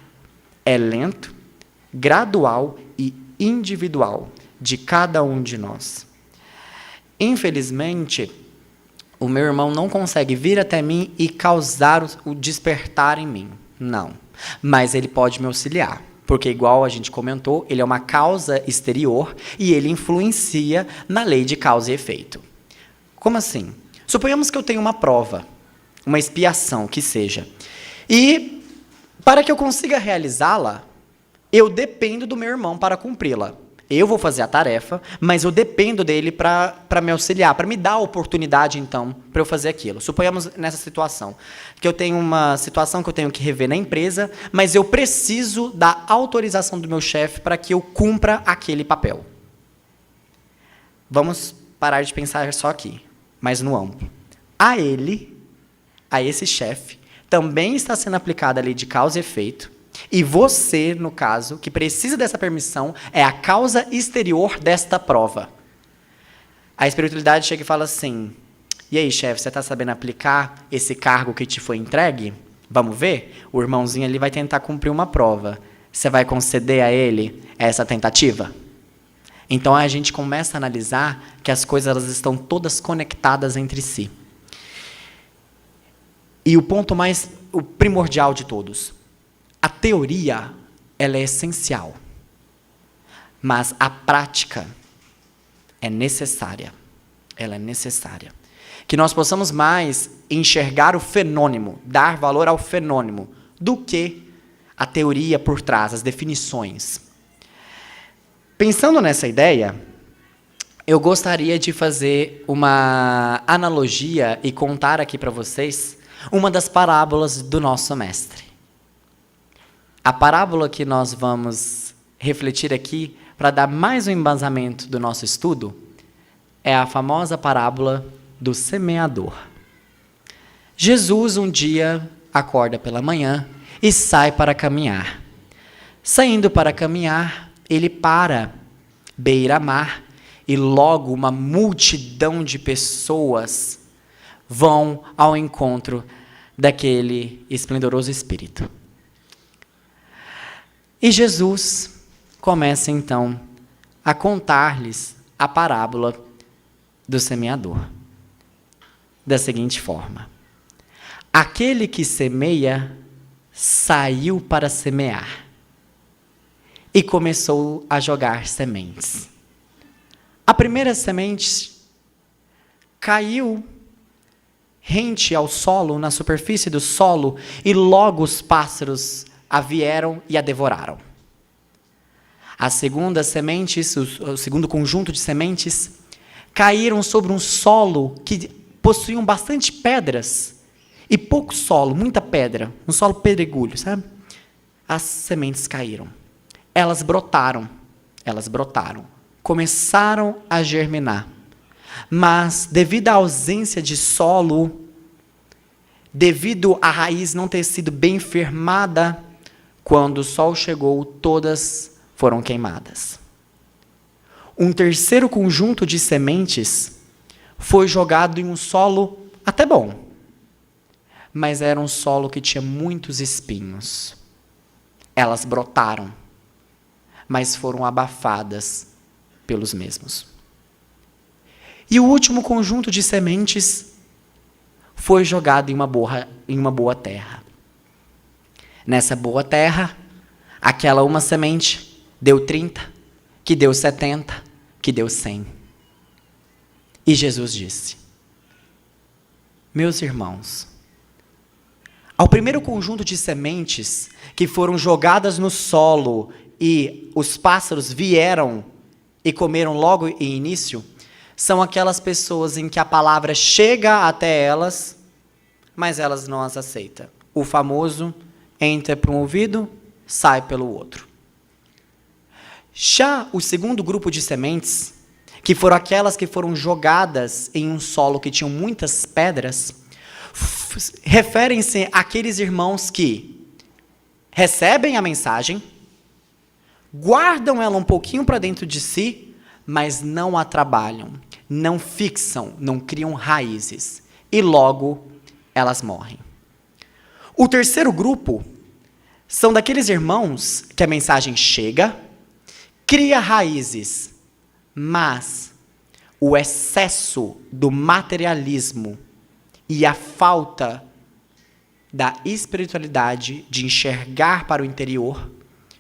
é lento, gradual e individual de cada um de nós. Infelizmente, o meu irmão não consegue vir até mim e causar o despertar em mim. Não. Mas ele pode me auxiliar. Porque, igual a gente comentou, ele é uma causa exterior e ele influencia na lei de causa e efeito. Como assim? Suponhamos que eu tenho uma prova, uma expiação, que seja. E, para que eu consiga realizá-la, eu dependo do meu irmão para cumpri-la. Eu vou fazer a tarefa, mas eu dependo dele para me auxiliar, para me dar a oportunidade, então, para eu fazer aquilo. Suponhamos nessa situação, que eu tenho uma situação que eu tenho que rever na empresa, mas eu preciso da autorização do meu chefe para que eu cumpra aquele papel. Vamos parar de pensar só aqui, mas no amplo. A esse chefe, também está sendo aplicada a lei de causa e efeito, e você, no caso, que precisa dessa permissão, é a causa exterior desta prova. A espiritualidade chega e fala assim: e aí, chefe, você está sabendo aplicar esse cargo que te foi entregue? Vamos ver? O irmãozinho ali vai tentar cumprir uma prova. Você vai conceder a ele essa tentativa? Então, a gente começa a analisar que as coisas elas estão todas conectadas entre si. E o primordial de todos: a teoria, ela é essencial, mas a prática é necessária. Ela é necessária. Que nós possamos mais enxergar o fenômeno, dar valor ao fenômeno, do que a teoria por trás, as definições. Pensando nessa ideia, eu gostaria de fazer uma analogia e contar aqui para vocês uma das parábolas do nosso mestre. A parábola que nós vamos refletir aqui, para dar mais um embasamento do nosso estudo, é a famosa parábola do semeador. Jesus um dia acorda pela manhã e sai para caminhar. Saindo para caminhar, ele para beira-mar e logo uma multidão de pessoas vão ao encontro daquele esplendoroso Espírito. E Jesus começa então a contar-lhes a parábola do semeador, da seguinte forma: aquele que semeia saiu para semear e começou a jogar sementes. A primeira semente caiu rente ao solo, na superfície do solo, e logo os pássaros a vieram e a devoraram. A segunda semente, o segundo conjunto de sementes, caíram sobre um solo que possuíam bastante pedras e pouco solo, muita pedra, um solo pedregulho, sabe? As sementes caíram. Elas brotaram, começaram a germinar. Mas, devido à ausência de solo, devido à raiz não ter sido bem firmada, quando o sol chegou, todas foram queimadas. Um terceiro conjunto de sementes foi jogado em um solo até bom, mas era um solo que tinha muitos espinhos. Elas brotaram, mas foram abafadas pelos mesmos. E o último conjunto de sementes foi jogado em uma boa terra. Nessa boa terra, aquela uma semente deu 30, que deu 70, que deu 100. E Jesus disse: meus irmãos, ao primeiro conjunto de sementes que foram jogadas no solo e os pássaros vieram e comeram logo em início, são aquelas pessoas em que a palavra chega até elas, mas elas não as aceitam. O famoso entra por um ouvido, sai pelo outro. Já o segundo grupo de sementes, que foram aquelas que foram jogadas em um solo que tinham muitas pedras, referem-se àqueles irmãos que recebem a mensagem, guardam ela um pouquinho para dentro de si, mas não a trabalham, não fixam, não criam raízes, e logo elas morrem. O terceiro grupo são daqueles irmãos que a mensagem chega, cria raízes, mas o excesso do materialismo e a falta da espiritualidade de enxergar para o interior,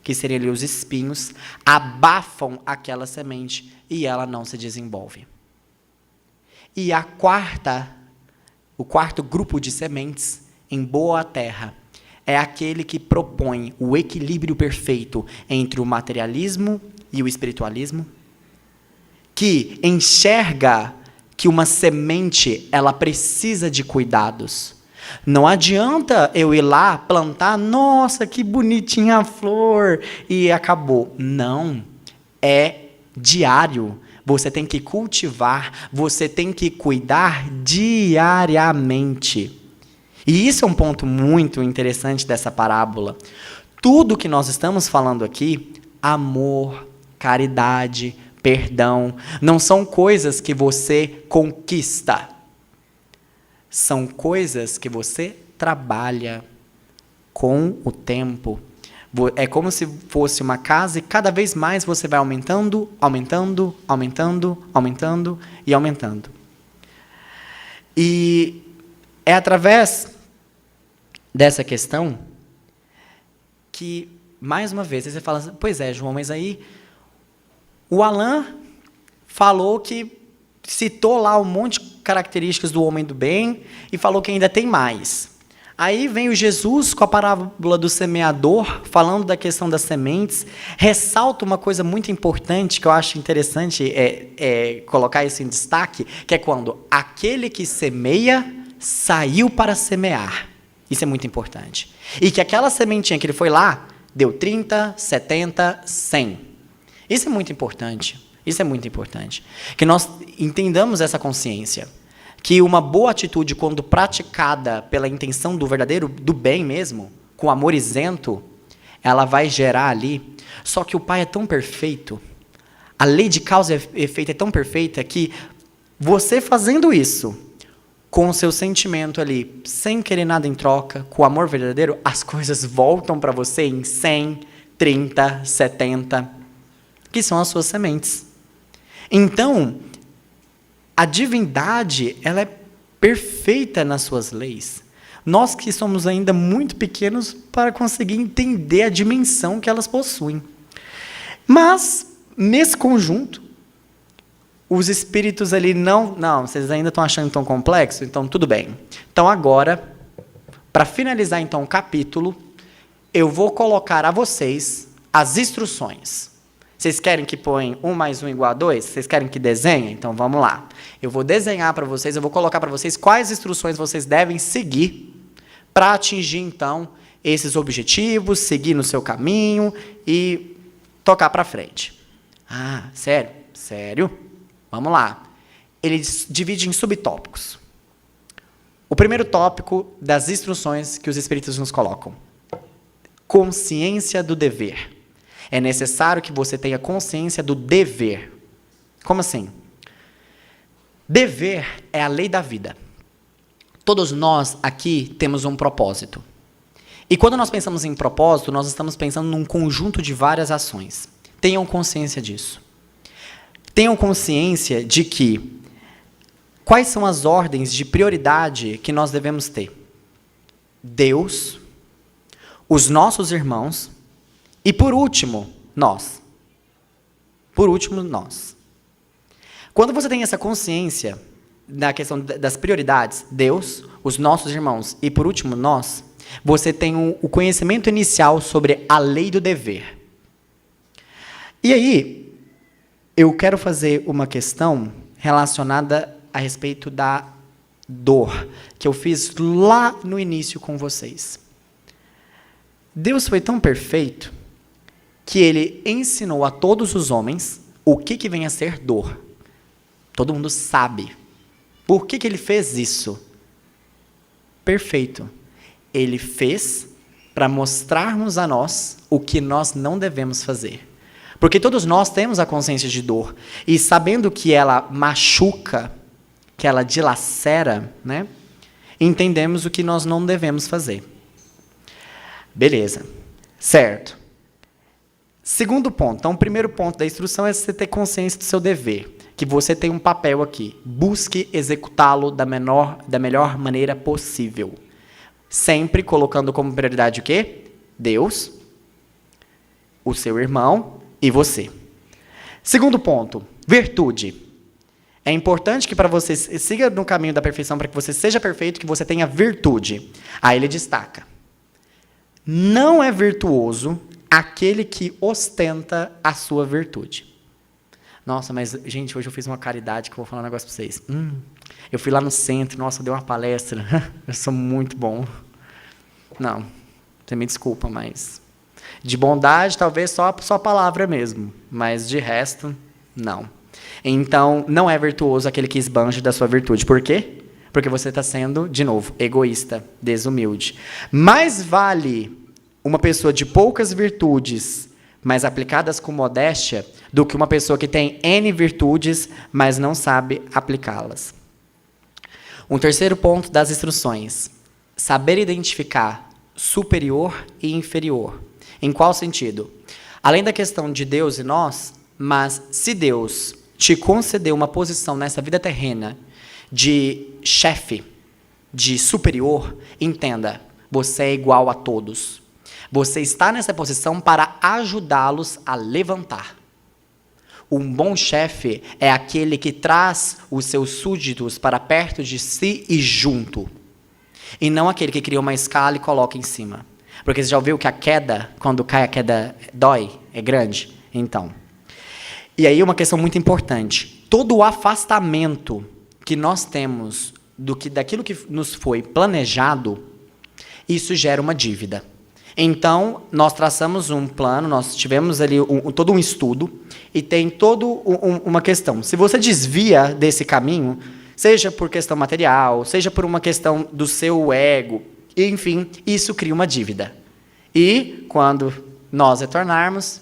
que seriam ali os espinhos, abafam aquela semente e ela não se desenvolve. E o quarto grupo de sementes, em boa terra, é aquele que propõe o equilíbrio perfeito entre o materialismo e o espiritualismo, que enxerga que uma semente ela precisa de cuidados. Não adianta eu ir lá plantar, nossa, que bonitinha a flor, e acabou. Não, é diário. Você tem que cultivar, você tem que cuidar diariamente. E isso é um ponto muito interessante dessa parábola. Tudo que nós estamos falando aqui, amor, caridade, perdão, não são coisas que você conquista. São coisas que você trabalha com o tempo. É como se fosse uma casa e cada vez mais você vai aumentando, aumentando, aumentando, aumentando e aumentando. E é através dessa questão que, mais uma vez, você fala assim, pois é, João, mas aí o Alain falou que citou lá um monte de características do homem do bem e falou que ainda tem mais. Aí vem o Jesus com a parábola do semeador, falando da questão das sementes, ressalta uma coisa muito importante que eu acho interessante colocar isso em destaque, que é quando aquele que semeia, saiu para semear. Isso é muito importante. E que aquela sementinha que ele foi lá, deu 30, 70, 100. Isso é muito importante. Isso é muito importante. Que nós entendamos essa consciência. Que uma boa atitude, quando praticada pela intenção do verdadeiro, do bem mesmo, com amor isento, ela vai gerar ali. Só que o Pai é tão perfeito, a lei de causa e efeito é tão perfeita que você fazendo isso, com o seu sentimento ali, sem querer nada em troca, com o amor verdadeiro, as coisas voltam para você em 100, 30, 70, que são as suas sementes. Então, a divindade, ela é perfeita nas suas leis. Nós que somos ainda muito pequenos para conseguir entender a dimensão que elas possuem. Mas, nesse conjunto, os espíritos ali não, vocês ainda estão achando tão complexo? Então, tudo bem. Então, agora, para finalizar então o capítulo, eu vou colocar a vocês as instruções. Vocês querem que põe 1 mais 1 igual a 2? Vocês querem que desenhe? Então, vamos lá. Eu vou desenhar para vocês, eu vou colocar para vocês quais instruções vocês devem seguir para atingir, então, esses objetivos, seguir no seu caminho e tocar para frente. Ah, sério? Sério? Vamos lá. Ele divide em subtópicos. O primeiro tópico das instruções que os espíritos nos colocam. Consciência do dever. É necessário que você tenha consciência do dever. Como assim? Dever é a lei da vida. Todos nós aqui temos um propósito. E quando nós pensamos em propósito, nós estamos pensando num conjunto de várias ações. Tenham consciência disso. Tenham consciência de que quais são as ordens de prioridade que nós devemos ter? Deus, os nossos irmãos e, por último, nós. Por último, nós. Quando você tem essa consciência na questão das prioridades, Deus, os nossos irmãos e, por último, nós, você tem o conhecimento inicial sobre a lei do dever. E aí, eu quero fazer uma questão relacionada a respeito da dor, que eu fiz lá no início com vocês. Deus foi tão perfeito que ele ensinou a todos os homens o que vem a ser dor. Todo mundo sabe. Por que ele fez isso? Perfeito. Ele fez para mostrarmos a nós o que nós não devemos fazer. Porque todos nós temos a consciência de dor. E sabendo que ela machuca, que ela dilacera, né, entendemos o que nós não devemos fazer. Beleza. Certo. Segundo ponto. Então, o primeiro ponto da instrução é você ter consciência do seu dever. Que você tem um papel aqui. Busque executá-lo da melhor maneira possível. Sempre colocando como prioridade o quê? Deus, o seu irmão e você. Segundo ponto, virtude. É importante que para você siga no caminho da perfeição, para que você seja perfeito, que você tenha virtude. Aí ele destaca. Não é virtuoso aquele que ostenta a sua virtude. Nossa, mas, gente, hoje eu fiz uma caridade que eu vou falar um negócio para vocês. Eu fui lá no centro, nossa, eu dei uma palestra. Eu sou muito bom. Não, você me desculpa, mas... De bondade, talvez só a palavra mesmo. Mas, de resto, não. Então, não é virtuoso aquele que esbanja da sua virtude. Por quê? Porque você está sendo, de novo, egoísta, desumilde. Mais vale uma pessoa de poucas virtudes, mas aplicadas com modéstia, do que uma pessoa que tem N virtudes, mas não sabe aplicá-las. Um terceiro ponto das instruções. Saber identificar superior e inferior. Em qual sentido? Além da questão de Deus e nós, mas se Deus te concedeu uma posição nessa vida terrena de chefe, de superior, entenda, você é igual a todos. Você está nessa posição para ajudá-los a levantar. Um bom chefe é aquele que traz os seus súditos para perto de si e junto. E não aquele que cria uma escala e coloca em cima. Porque você já ouviu que a queda, quando cai a queda dói, é grande? Então. E aí uma questão muito importante. Todo o afastamento que nós temos daquilo que nos foi planejado, isso gera uma dívida. Então, nós traçamos um plano, nós tivemos ali todo um estudo, e tem toda uma questão. Se você desvia desse caminho, seja por questão material, seja por uma questão do seu ego, enfim, isso cria uma dívida. E, quando nós retornarmos,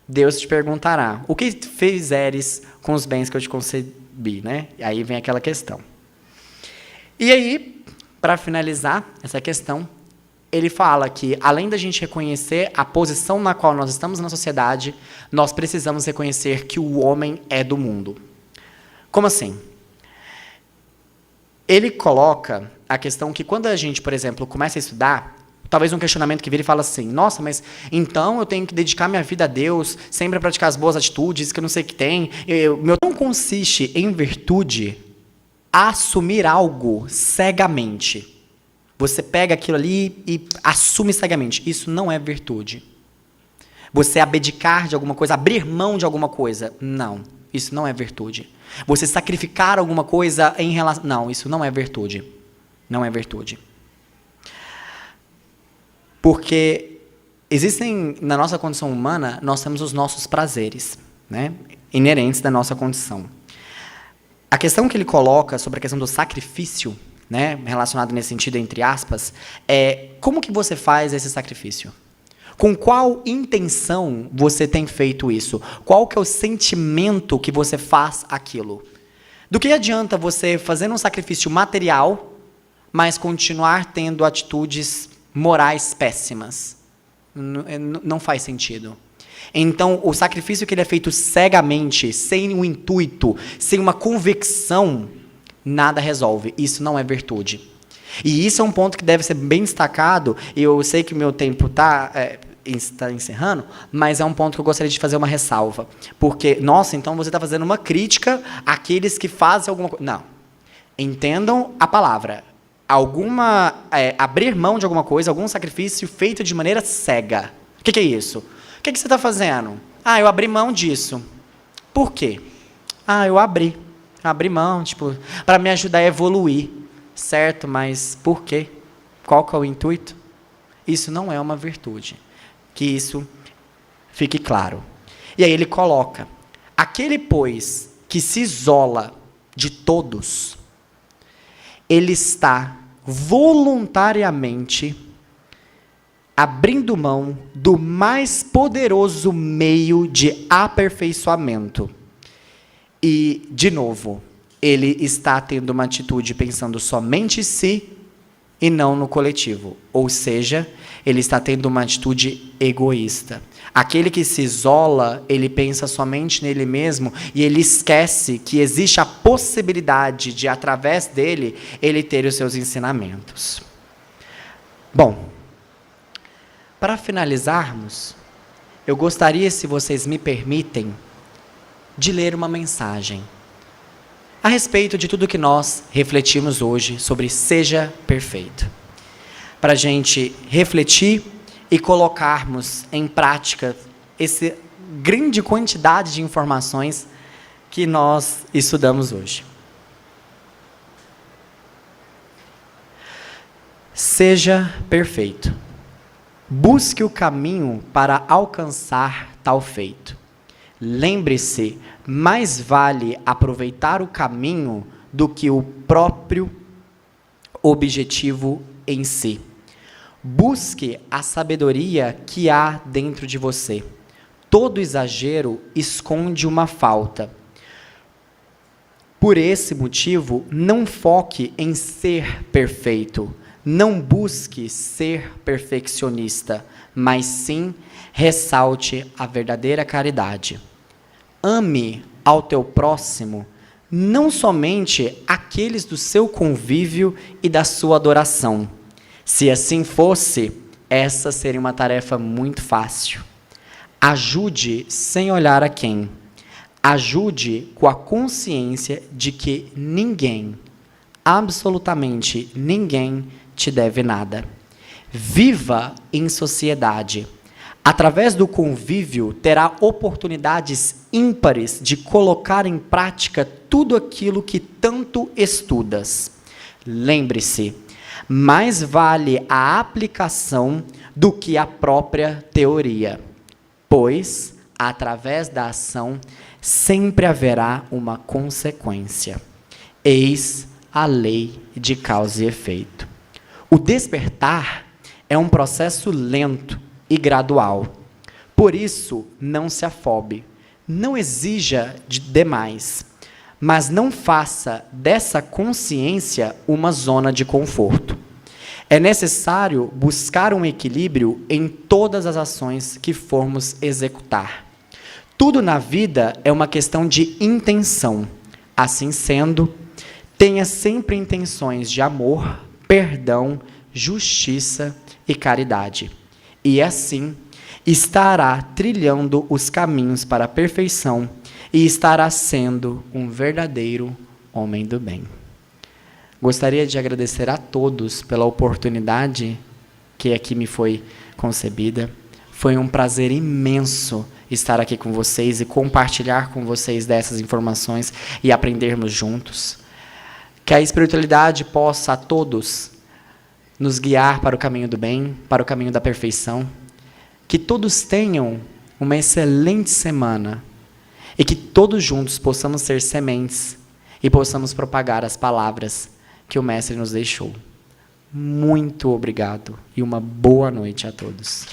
Deus te perguntará, o que fizeres com os bens que eu te concedi, né? E aí vem aquela questão. E aí, para finalizar essa questão, ele fala que, além da gente reconhecer a posição na qual nós estamos na sociedade, nós precisamos reconhecer que o homem é do mundo. Como assim? Ele coloca a questão que, quando a gente, por exemplo, começa a estudar, talvez um questionamento que vira e fala assim, nossa, mas então eu tenho que dedicar minha vida a Deus, sempre praticar as boas atitudes, que eu não sei o que tem. Meu não consiste em virtude assumir algo cegamente. Você pega aquilo ali e assume cegamente. Isso não é virtude. Você abdicar de alguma coisa, abrir mão de alguma coisa. Não, isso não é virtude. Você sacrificar alguma coisa em relação... Não, isso não é virtude. Não é virtude. Porque existem, na nossa condição humana, nós temos os nossos prazeres, né, inerentes da nossa condição. A questão que ele coloca sobre a questão do sacrifício, né, relacionado nesse sentido, entre aspas, é como que você faz esse sacrifício? Com qual intenção você tem feito isso? Qual que é o sentimento que você faz aquilo? Do que adianta você fazer um sacrifício material, mas continuar tendo atitudes morais péssimas? Não faz sentido. Então, o sacrifício que ele é feito cegamente, sem um intuito, sem uma convicção, nada resolve. Isso não é virtude. E isso é um ponto que deve ser bem destacado. Eu sei que o meu tempo está encerrando, mas é um ponto que eu gostaria de fazer uma ressalva. Porque, nossa, então você está fazendo uma crítica àqueles que fazem alguma coisa. Não. Entendam a palavra. Abrir mão de alguma coisa, algum sacrifício feito de maneira cega. O que é isso? O que você está fazendo? Eu abri mão disso. Por quê? Eu abri mão, para me ajudar a evoluir, certo? Mas por quê? Qual que é o intuito? Isso não é uma virtude. Que isso fique claro. E aí ele coloca, aquele, pois, que se isola de todos, ele está voluntariamente abrindo mão do mais poderoso meio de aperfeiçoamento. E, de novo, ele está tendo uma atitude pensando somente em si e não no coletivo. Ou seja, ele está tendo uma atitude egoísta. Aquele que se isola, ele pensa somente nele mesmo e ele esquece que existe a possibilidade de, através dele, ele ter os seus ensinamentos. Bom, para finalizarmos, eu gostaria, se vocês me permitem, de ler uma mensagem a respeito de tudo que nós refletimos hoje sobre Seja Perfeito. Para a gente refletir e colocarmos em prática essa grande quantidade de informações que nós estudamos hoje. Seja perfeito. Busque o caminho para alcançar tal feito. Lembre-se, mais vale aproveitar o caminho do que o próprio objetivo em si. Busque a sabedoria que há dentro de você. Todo exagero esconde uma falta. Por esse motivo, não foque em ser perfeito. Não busque ser perfeccionista, mas sim ressalte a verdadeira caridade. Ame ao teu próximo, não somente aqueles do seu convívio e da sua adoração. Se assim fosse, essa seria uma tarefa muito fácil. Ajude sem olhar a quem. Ajude com a consciência de que ninguém, absolutamente ninguém, te deve nada. Viva em sociedade. Através do convívio, terá oportunidades ímpares de colocar em prática tudo aquilo que tanto estudas. Lembre-se, mais vale a aplicação do que a própria teoria, pois, através da ação, sempre haverá uma consequência. Eis a lei de causa e efeito. O despertar é um processo lento e gradual. Por isso, não se afobe, não exija demais, mas não faça dessa consciência uma zona de conforto. É necessário buscar um equilíbrio em todas as ações que formos executar. Tudo na vida é uma questão de intenção. Assim sendo, tenha sempre intenções de amor, perdão, justiça e caridade. E assim, estará trilhando os caminhos para a perfeição e estará sendo um verdadeiro homem do bem. Gostaria de agradecer a todos pela oportunidade que aqui me foi concebida. Foi um prazer imenso estar aqui com vocês e compartilhar com vocês dessas informações e aprendermos juntos. Que a espiritualidade possa a todos nos guiar para o caminho do bem, para o caminho da perfeição. Que todos tenham uma excelente semana e que todos juntos possamos ser sementes e possamos propagar as palavras que o Mestre nos deixou. Muito obrigado e uma boa noite a todos.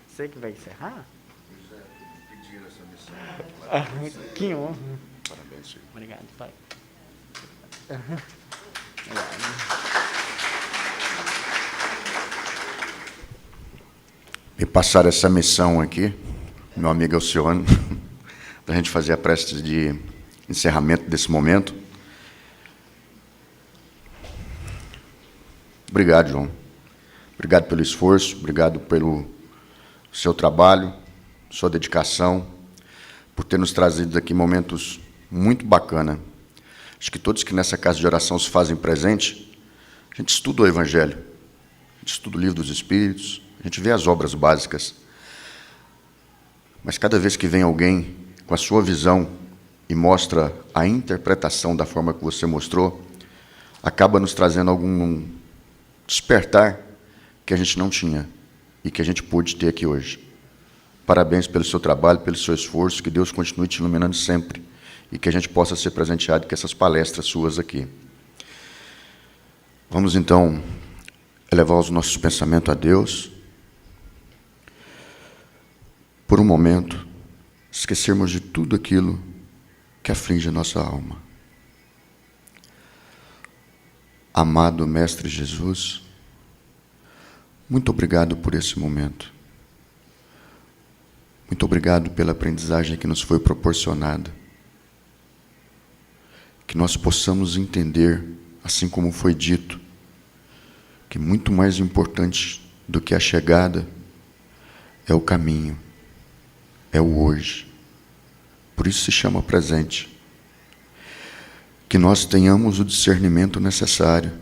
Você que vai encerrar? Pediram essa missão. Que honra. Parabéns, senhor. Obrigado, pai. Me passaram essa missão aqui, meu amigo Alcione, para a gente fazer a prece de encerramento desse momento. Obrigado, João. Obrigado pelo esforço, obrigado pelo seu trabalho, sua dedicação, por ter nos trazido aqui momentos muito bacanas. Acho que todos que nessa casa de oração se fazem presente, a gente estuda o Evangelho, a gente estuda o Livro dos Espíritos, a gente vê as obras básicas. Mas cada vez que vem alguém com a sua visão e mostra a interpretação da forma que você mostrou, acaba nos trazendo algum despertar que a gente não tinha e que a gente pôde ter aqui hoje. Parabéns pelo seu trabalho, pelo seu esforço, que Deus continue te iluminando sempre e que a gente possa ser presenteado com essas palestras suas aqui. Vamos, então, elevar os nossos pensamentos a Deus. Por um momento, esquecermos de tudo aquilo que aflige a nossa alma. Amado Mestre Jesus, muito obrigado por esse momento. Muito obrigado pela aprendizagem que nos foi proporcionada. Que nós possamos entender, assim como foi dito, que muito mais importante do que a chegada é o caminho, é o hoje. Por isso se chama presente. Que nós tenhamos o discernimento necessário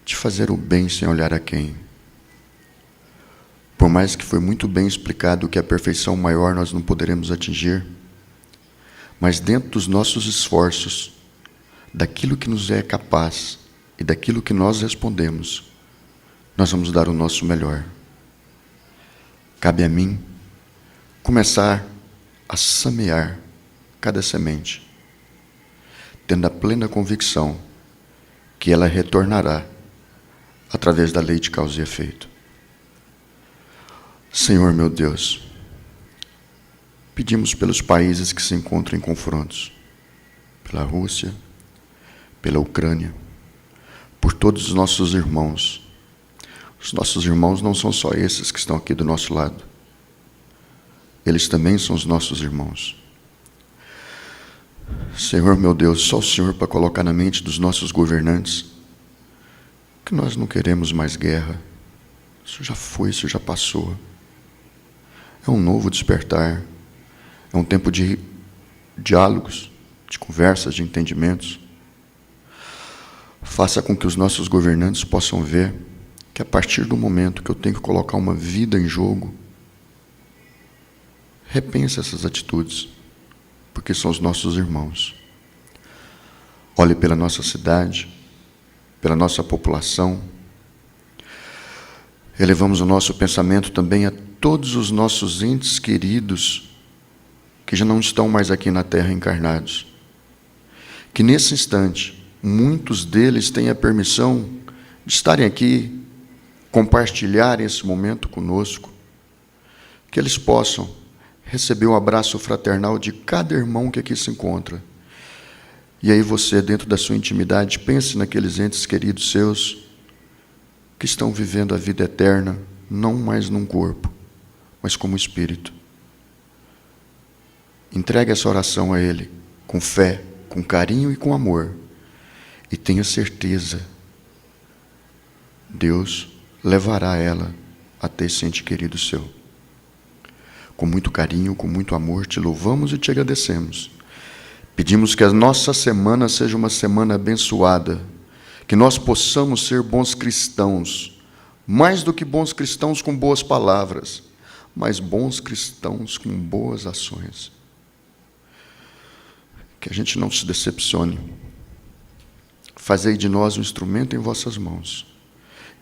de fazer o bem sem olhar a quem. Por mais que foi muito bem explicado que a perfeição maior nós não poderemos atingir, mas dentro dos nossos esforços, daquilo que nos é capaz e daquilo que nós respondemos, nós vamos dar o nosso melhor. Cabe a mim começar a semear cada semente, tendo a plena convicção que ela retornará através da lei de causa e efeito. Senhor meu Deus, pedimos pelos países que se encontram em confrontos, pela Rússia, pela Ucrânia, por todos os nossos irmãos. Os nossos irmãos não são só esses que estão aqui do nosso lado. Eles também são os nossos irmãos. Senhor meu Deus, só o Senhor para colocar na mente dos nossos governantes que nós não queremos mais guerra. Isso já foi, isso já passou. É um novo despertar. É um tempo de diálogos, de conversas, de entendimentos. Faça com que os nossos governantes possam ver que a partir do momento que eu tenho que colocar uma vida em jogo, repense essas atitudes, porque são os nossos irmãos. Olhe pela nossa cidade, pela nossa população. Elevamos o nosso pensamento também a todos os nossos entes queridos que já não estão mais aqui na Terra encarnados. Que nesse instante, muitos deles têm a permissão de estarem aqui, compartilharem esse momento conosco, que eles possam receber o abraço fraternal de cada irmão que aqui se encontra. E aí você, dentro da sua intimidade, pense naqueles entes queridos seus que estão vivendo a vida eterna, não mais num corpo, mas como espírito. Entregue essa oração a Ele, com fé, com carinho e com amor. E tenha certeza, Deus levará ela até esse ente querido seu. Com muito carinho, com muito amor, te louvamos e te agradecemos. Pedimos que a nossa semana seja uma semana abençoada, que nós possamos ser bons cristãos, mais do que bons cristãos com boas palavras, mas bons cristãos com boas ações. Que a gente não se decepcione. Fazei de nós um instrumento em vossas mãos,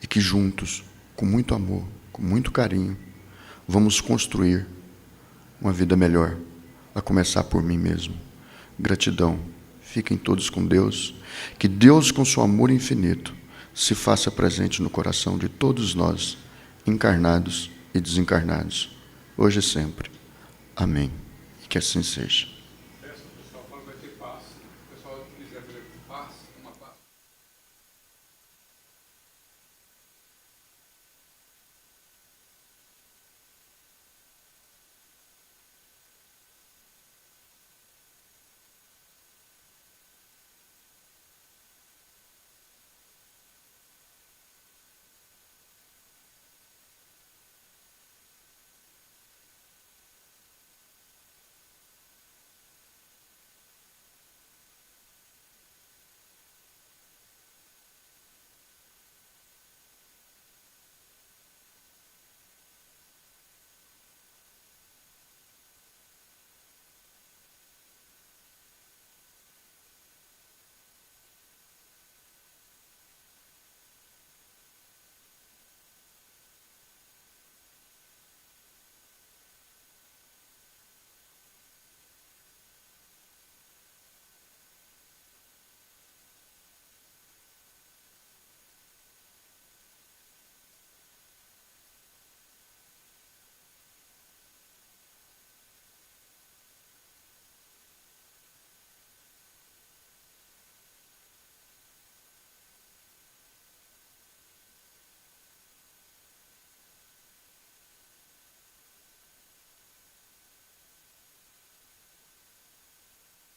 e que juntos, com muito amor, com muito carinho, vamos construir uma vida melhor, a começar por mim mesmo. Gratidão. Fiquem todos com Deus. Que Deus, com seu amor infinito, se faça presente no coração de todos nós, encarnados e desencarnados, hoje e sempre. Amém. E que assim seja.